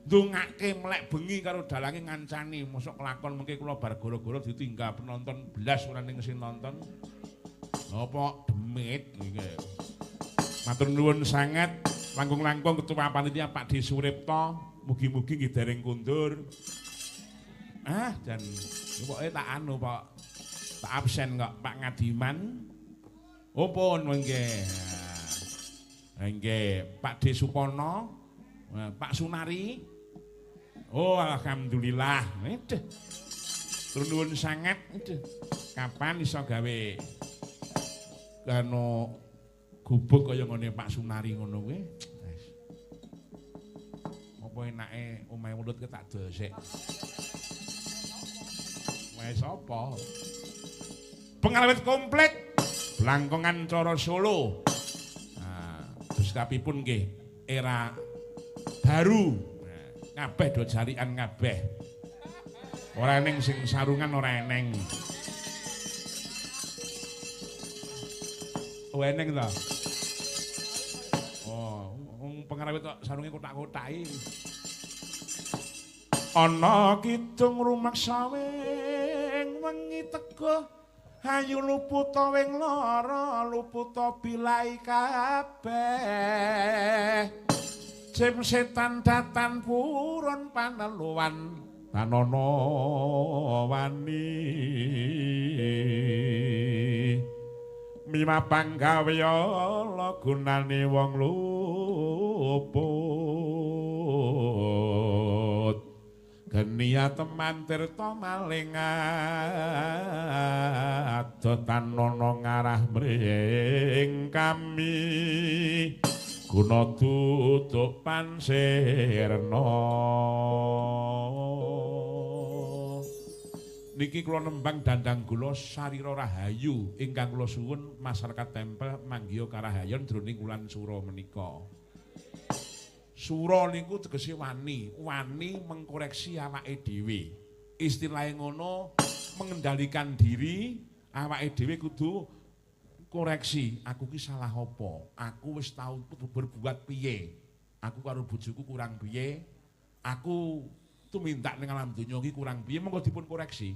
Ndongake melek bengi karo dalange ngancani, mosok kelakon mengke kula bar gara-gara ditinggal penonton blas ora ning sing nonton. Napa demit niki. Matur nuwun sanget. Langkung-langkung Ketua Panitia Pak D. Suripto, mugi-mugi nggih dereng kundur. Dan pokoke tak anu Pak. Tak absen kok Pak Ngadiman. Oh pun nggih. Nggih, Pak D. Supono, Pak Sunari. Oh alhamdulillah. Tur nuwun sanget. Kapan iso gawe kano gubuk kaya ngene Pak Sunari ngono kuwi. Apa enake omahe mulut ke tak dosek. Wes apa? Pengrawit komplit Blangkongan Coro Solo. Terus kapipun nggih era baru. Kabeh do jarikan kabeh. Ora eneng sing sarungan ora eneng. Oh eneng ta? Pengrawit kok sarunge kotak-kotaki. Ana kidung rumaksa wing wengi teguh ayu luputa wing lara luputa bilai kabeh. Jim setan datan purun paneluwan tanana wani. Mima panggawya gunane wong luput genia teman tirta maling adotan ana ngarah mring kami guna tutuk pansirna. Niki kula nembang Dandang Gula Sarira Rahayu ingkang kula suwun masyarakat tempel manggiya karahayon jroning wulan Sura menika. Sura niku tegese wani, wani mengkoreksi awake dhewe. Istilahe ngono mengendalikan diri, awake dhewe kudu koreksi, aku ki salah apa? Aku wis tau berbuat piye? Aku karo bojoku kurang piye? Aku tumindak ning alam donya iki kurang piye? Monggo dipun koreksi.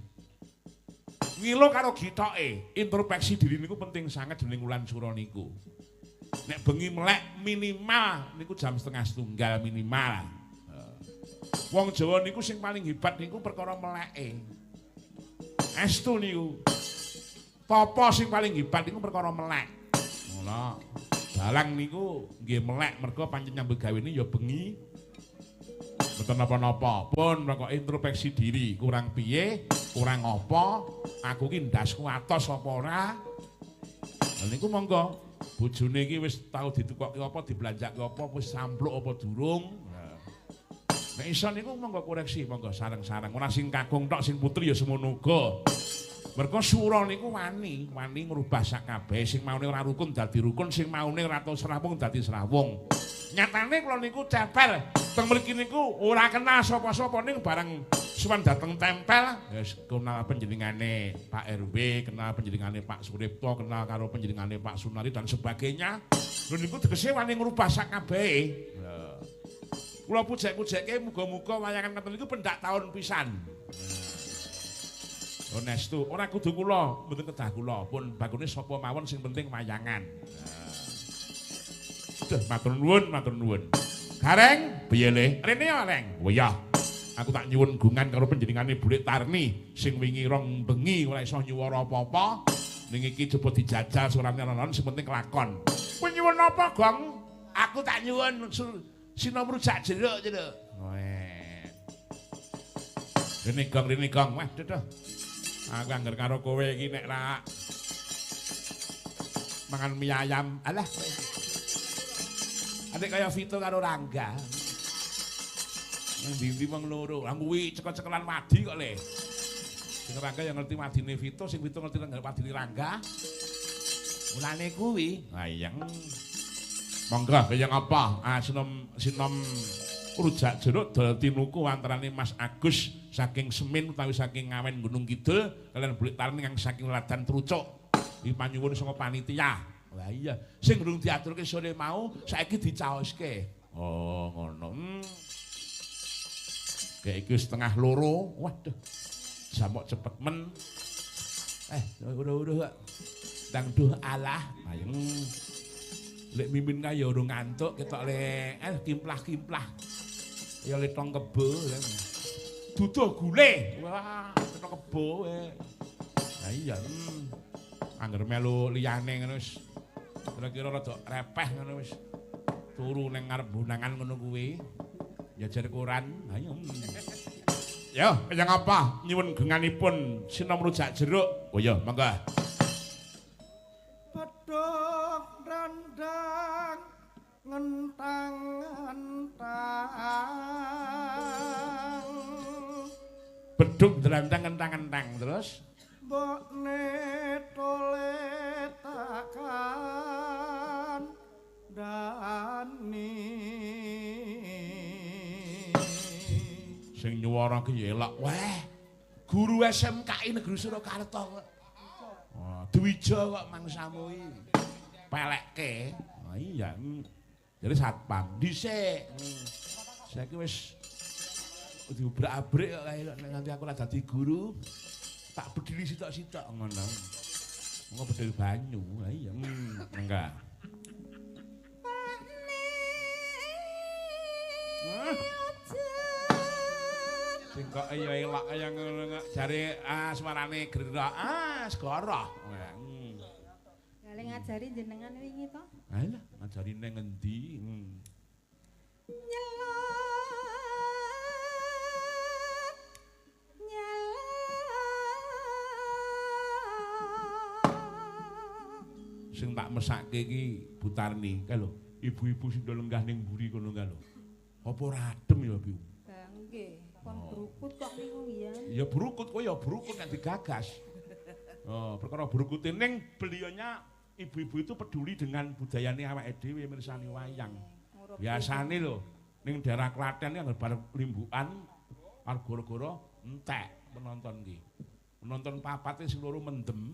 Ngilo karo gitoke, introspeksi diri niku penting sangat dening wulan Sura niku. Nek bengi melek minimal niku jam 12:30 minimal. Wong Jawa niku sing paling hebat niku perkara meleke. Estu niku. Tapa sing paling hebat niku perkara melek. Ngono. Dalang niku nggih melek mergo pancen nyambut gawene ya bengi. Mboten napa-napa. Pun kok introspeksi diri, kurang piye, kurang apa, aku ki ndasku atos apa ora. Lah niku monggo bojone iki wis tau ditukokke apa, dibelanjake apa, wis sampluk apa durung. Nek iso niku monggo koreksi, monggo sareng-sareng. Ora sing kakung tok, sing putri ya semono uga. Mergo Sura niku wani ngrubah sak kabeh, sing maune ora rukun dadi rukun, sing maune ora tau srawung dadi srawung. Nyatane kula niku cepel, teng mriki niku ora kenal sapa-sapa ning bareng suwan dateng tempel, wis kenal panjenengane Pak RW, kenal panjenengane Pak Suripto, kenal karo panjenengane Pak Sunari dan sebagainya. Lho niku tegese wani ngrubah sak kabehe. Kula pujek-pujekke muga-muga wayangan ngoten niku pendak taun pisan. Honestu, ora kudu kula, mboten kedah kula, pun bakune sapa mawon sing penting wayangan. Duh, matur nuwun. Gareng, piye le? Rene ya, Leng. Oh iya. Aku tak nyuwun gungan karo panjenengane Bulik Tarni sing wingi rong bengi ora iso nyuwara apa-apa. Ning iki coba dijajal surane ana sing penting kelakon. Kowe nyuwun apa, Gong? Aku tak nyuwun sinom rujak jeruk. Rene Gong. Wah, duh. Aku angger karo kowe iki nek ra mangan mie ayam. Alah. Adek kaya Vito karo Rangga. Nang ndi wong loro. Lah kuwi cekel-cekelan wadi kok le. Sing Rangga yang ngerti wadine Vito, sing Vito ngerti wadine Rangga. Mulane kuwi. Ha iya. Monggo kaya apa? Ah sinom rujak jeruk dol tinuku antarane Mas Agus saking Semin utawi saking Ngawen Gunung Kidul kalian Bulik Tarni yang saking Ladan Trucuk. Iki panyuwun saka panitia. Lah iya, sing durung diaturke sore mau saiki dicaoske. Oh, ngono. Kayak iki setengah loro. Waduh. Jamok cepet men. Udah. Dangduh alah. Ayo. Lek mimin kae ya urung ngantuk ketok le kimplah-kimplah. Ya le tong kebo. Duduh gule. Wah, ketok kebo wae. Lah iya. Angger melu liyane ngono wis. Kira-kira rada repeh ngono wis. Turu ning ngarep bunangan ngono kuwi. Ya jar koran. Ayo. Ya, kaya ngapa? Nyuwun genganipun sinom rujak jeruk. Oh iya, monggo. Bedhog randang ngentang-ngentang. Bedhog drandang ngentang-ngentang terus Mbokne toletakan dani sing nyuwara ki elok weh guru SMKI Negeri Surakarta kok Dwija kok mangsamu iki pelekke iya jadi satpam dhisik saiki wis diobrak-abrik kok nganti aku ora dadi guru tak bedili sitok-sitok ngono. Engko bedil banyu. Ha iya. Enggak. Sing kok ya elok kaya ngono jare suarane gerak segara. Kali ngajari jenengan wingi to? Alah, ngajari nang ngendi? Sing tak mesake iki Butarni kae lho ibu-ibu sing do lenggah ning mburi kono kae lho apa ora adem ya Bi nggih kon brukut kok niku mbiyen ya brukut kok ya brukut nek digagas perkara brukute ning beliaunya ibu-ibu itu peduli dengan budayane awake dhewe mirsani wayang biasane lho ning daerah Klaten yang bareng limbukan arep gara-gara entek penonton ki penonton papate sing loro mendem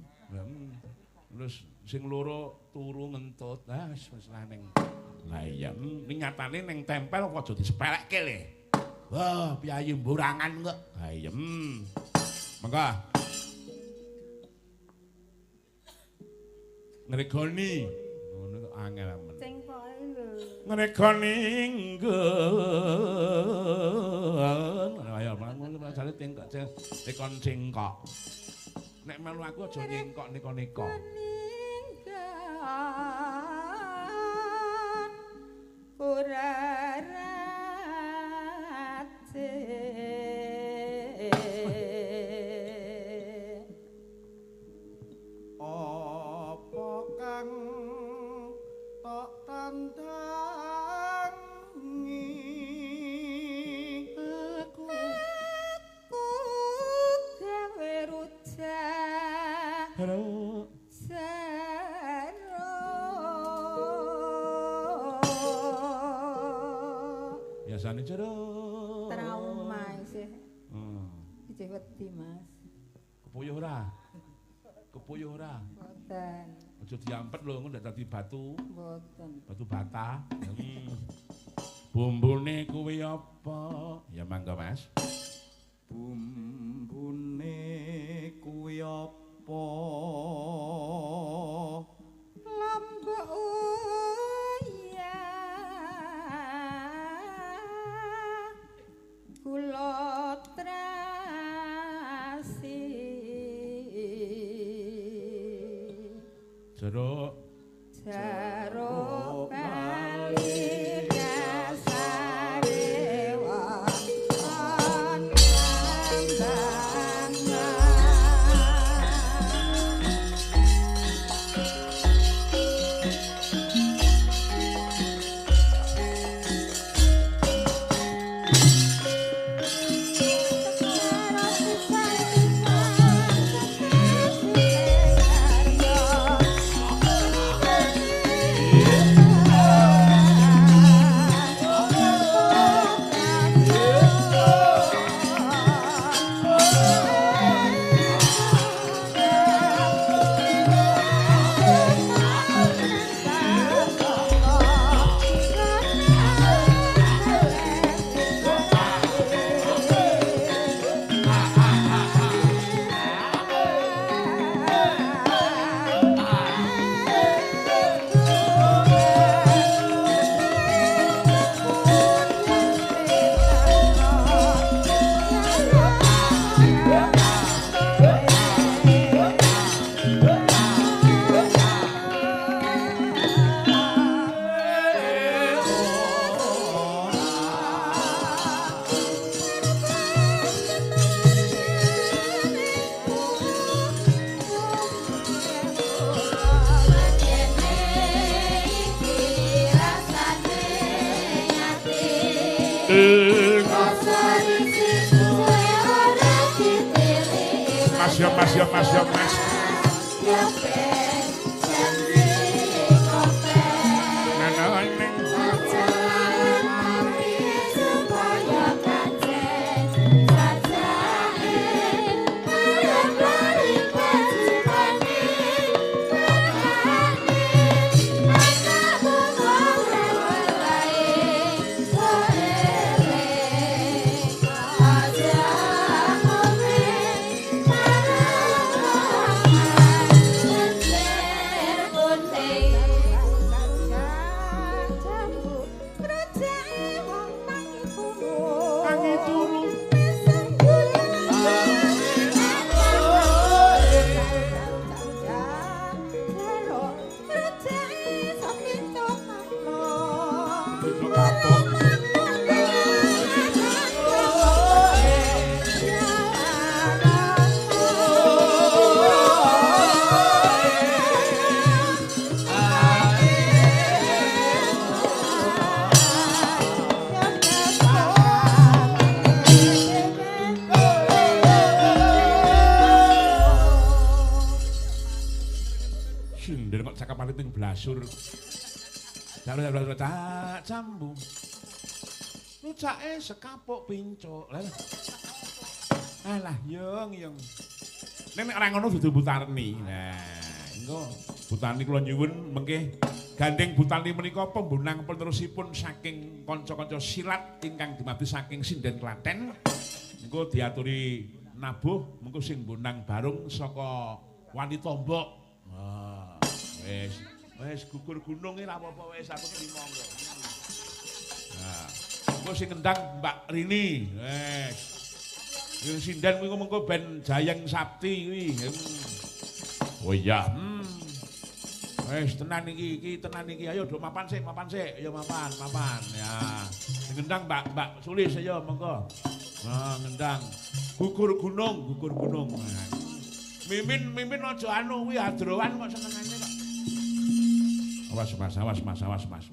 terus sing loro turu ngentut wis ning lah iya ning nyatane ning tempel kok aja disepelekke le wah piyayi mburangan kok ha iya monggo ngregoni ngono kok angel men sing pokoke lho ngregoni nggon ayo ngono jare tengkok tekon cengkok nek melu aku aja nyengkok neko-neko Purarate apa kang tok tandangi biasane jero. Trauma isih. Isih wedi, Mas. Kepuyuh ora? Kepuyuh ora? Mboten. Aja diampet lho, engko ndak dadi batu. Mboten. Batu bata. Bumbune kuwi apa? Ya mangga, Mas. Bumbune kuwi apa? Lombok uya. Kula trasi. Jeruk. Jeruk kali dasare wonten Mas. Blasur. Tak cambu. Lucake sekapuk pincuk. Alah, yung. Nek ora ngono dudu Butarni. Nah, engko Butarni kula nyuwun mengke gandeng Butarni menika pembunang penerusipun saking kanca-kanca silat ingkang dumadi saking Sinden Klaten. Engko diaturi nabuh mengko sing bonang barung saka Wani Tombok. Wis gugur gunung iki ra apa-apa wis aku terima kok. Nah, engko sing ngendang Mbak Rini. Wis. Sing sinden kuwi mengko ben Jayeng Sapti kuwi. Oh iya. Wis tenan iki tenan iki. Ayo do mapan sik. Ayo mapan. Ya. Sing ngendang Mbak Sulis ayo mengko. Nah, ngendang. Gugur gunung. Mimin aja anu kuwi adrowan kok senengane kok. Awas mas.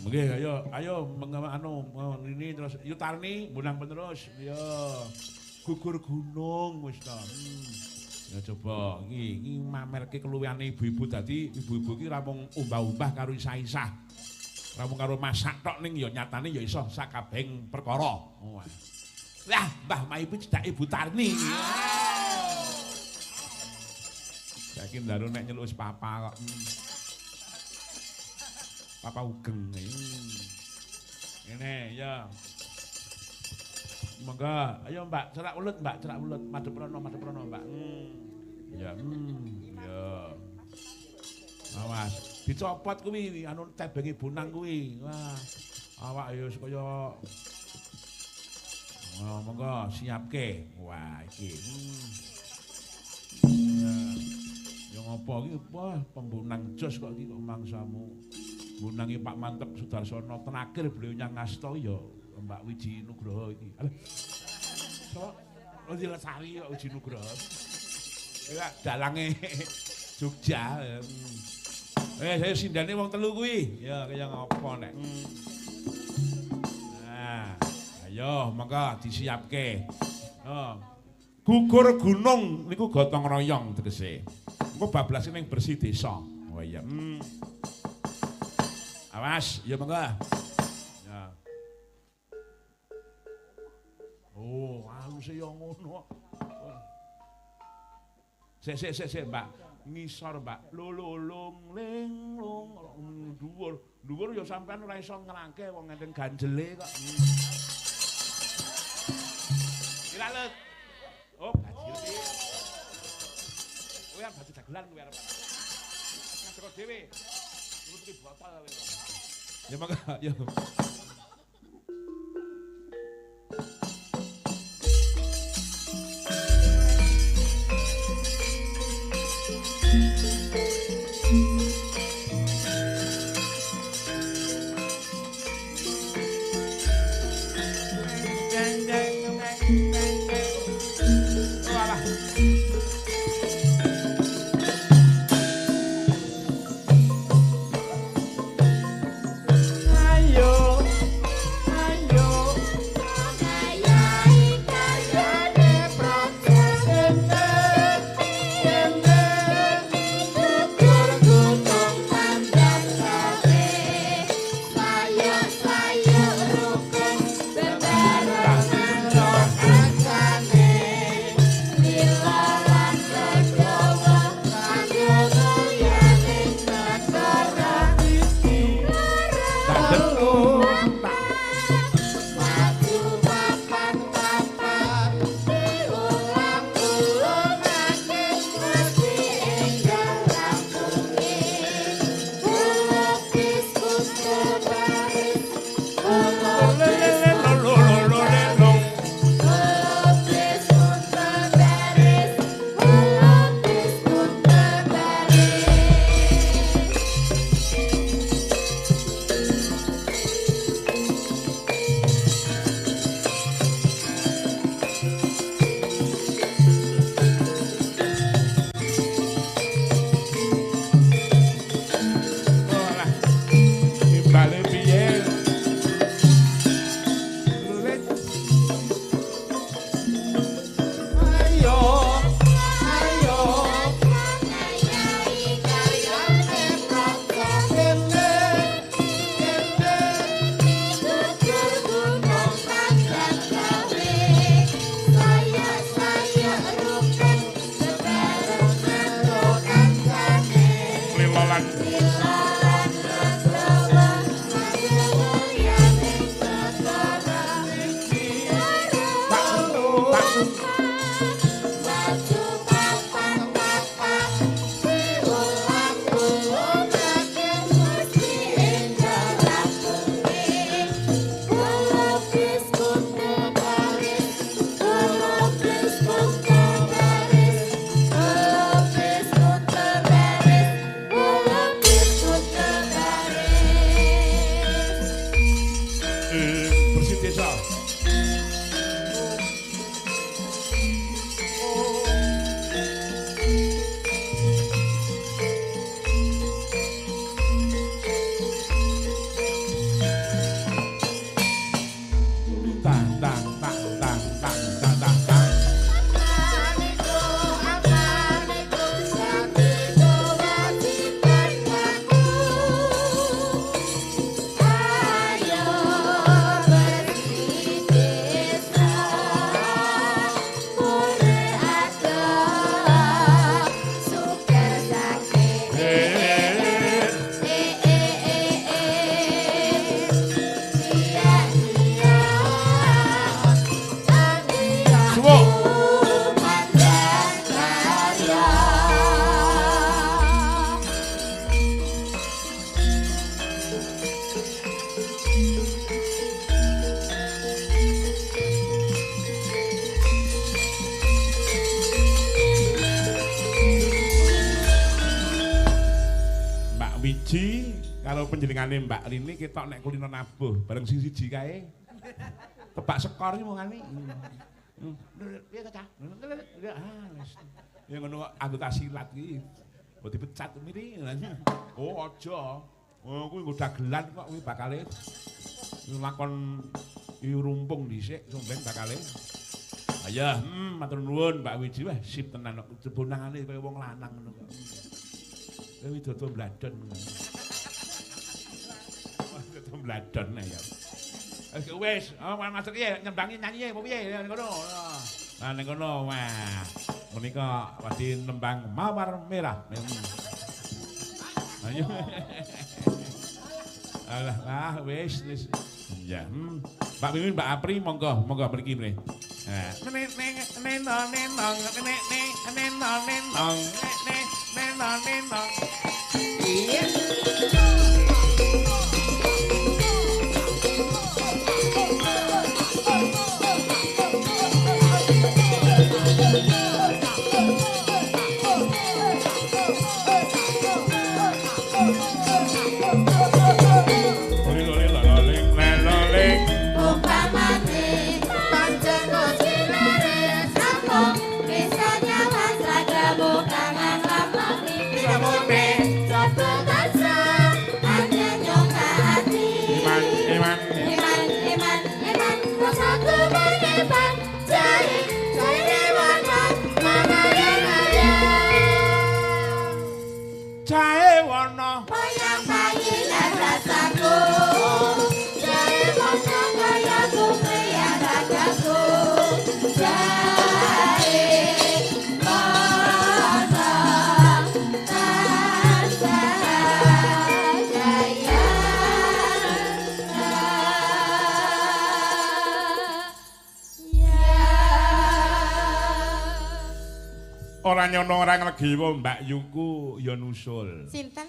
Mungkin ayo anu ini terus Yutarni bunang penerus. Yo. Gugur gunung wis to. Ya coba iki mamerke keluwihane ibu-ibu dadi ibu-ibu iki ra mung umbah-umbah karo isah-isah. Ramu karo masak tok ning ya nyatane ya iso sakabehing perkara. Wah. Lah, Mbah Maipi cedak Ibu Tarni. Saiki ndalu nek nyeluk papa kok. Papa ugeng. Ngene ya. Monggo, ayo Mbak, cerak ulut Mbak, cerak ulut. Madhep rono, Mbak. Ya, ya. Awas, dicopot kuwi anu tebenge bonang kuwi. Wah. Awak ya kaya monggo siapke. Wah, iki. Ya ngopo iki? Wah, pembunang jos kok iki kok mangsamu. Bunangi Pak Mantep Sudarsono terakhir beliau nyang ngasta ya Mbak Wiji Nugroho iki. So, Wiji Lesari kok Wiji Nugroho. Ya dalange Jogja. Saya sindane wong telu kuwi. Ya kaya ngopo nek. Nah, ayo monggo disiapke. Oh. Gugur gunung niku gotong royong tegese. Engko bablas ning bersih desa. Oh iya. Awas, ya monggo. Ya. Oh, halus ya ngono. Sik, Mbak. Ngisor, Mbak. Lulung ling lung dhuwur ya sampean ora iso ngrangke wong ngenten ganjele kok. Ilalet. Oh, ganjil iki. Kowe baju dagelan kowe arep. Ngadeg dhewe. Nutupi botol kowe. Ya monggo, yo. panjenengane Mbak Rini ketok nek kulino nabuh bareng siji kae. Tebak skor iki mongane. Piye ta, Cah? Wis. Ya ngono anggota silat iki. Kok dipecat miri. Oh, aja. Oh, kuwi nggo dagelan kok kuwi bakale. Lakon rumpung dhisik somben bakale. Ayo, matur nuwun Mbak Wiji. Wah, sip tenan kok jebonangane kaya wong lanang ngono kok. Kuwi dodo bladon. Wah, dodo bladon ya. Wis, masuk piye nyembangi nyanyi apa piye ngono. Nah, ning ngono wah. Menika badhe nembang Mawar Merah. Ayo. Alah, wis. Ya. Mbak Mimin, Mbak Apri monggo mriki mrene. Jahe warna Wayang bayi dan rasaku, jahe warna gayaku, pria ragaku, jahe warna rasa jaya. ora nyono ora nglegiwa Mbak Yuku ya nusul. Sinten?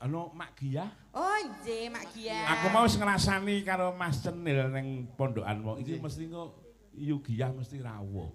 Anu Mak Giyah? Oh, nggih, Mak Giyah. Aku mau wis ngrasani karo Mas Cenil ning pondokan mau. Iki mesti kok Yu Giyah mesti rawuh.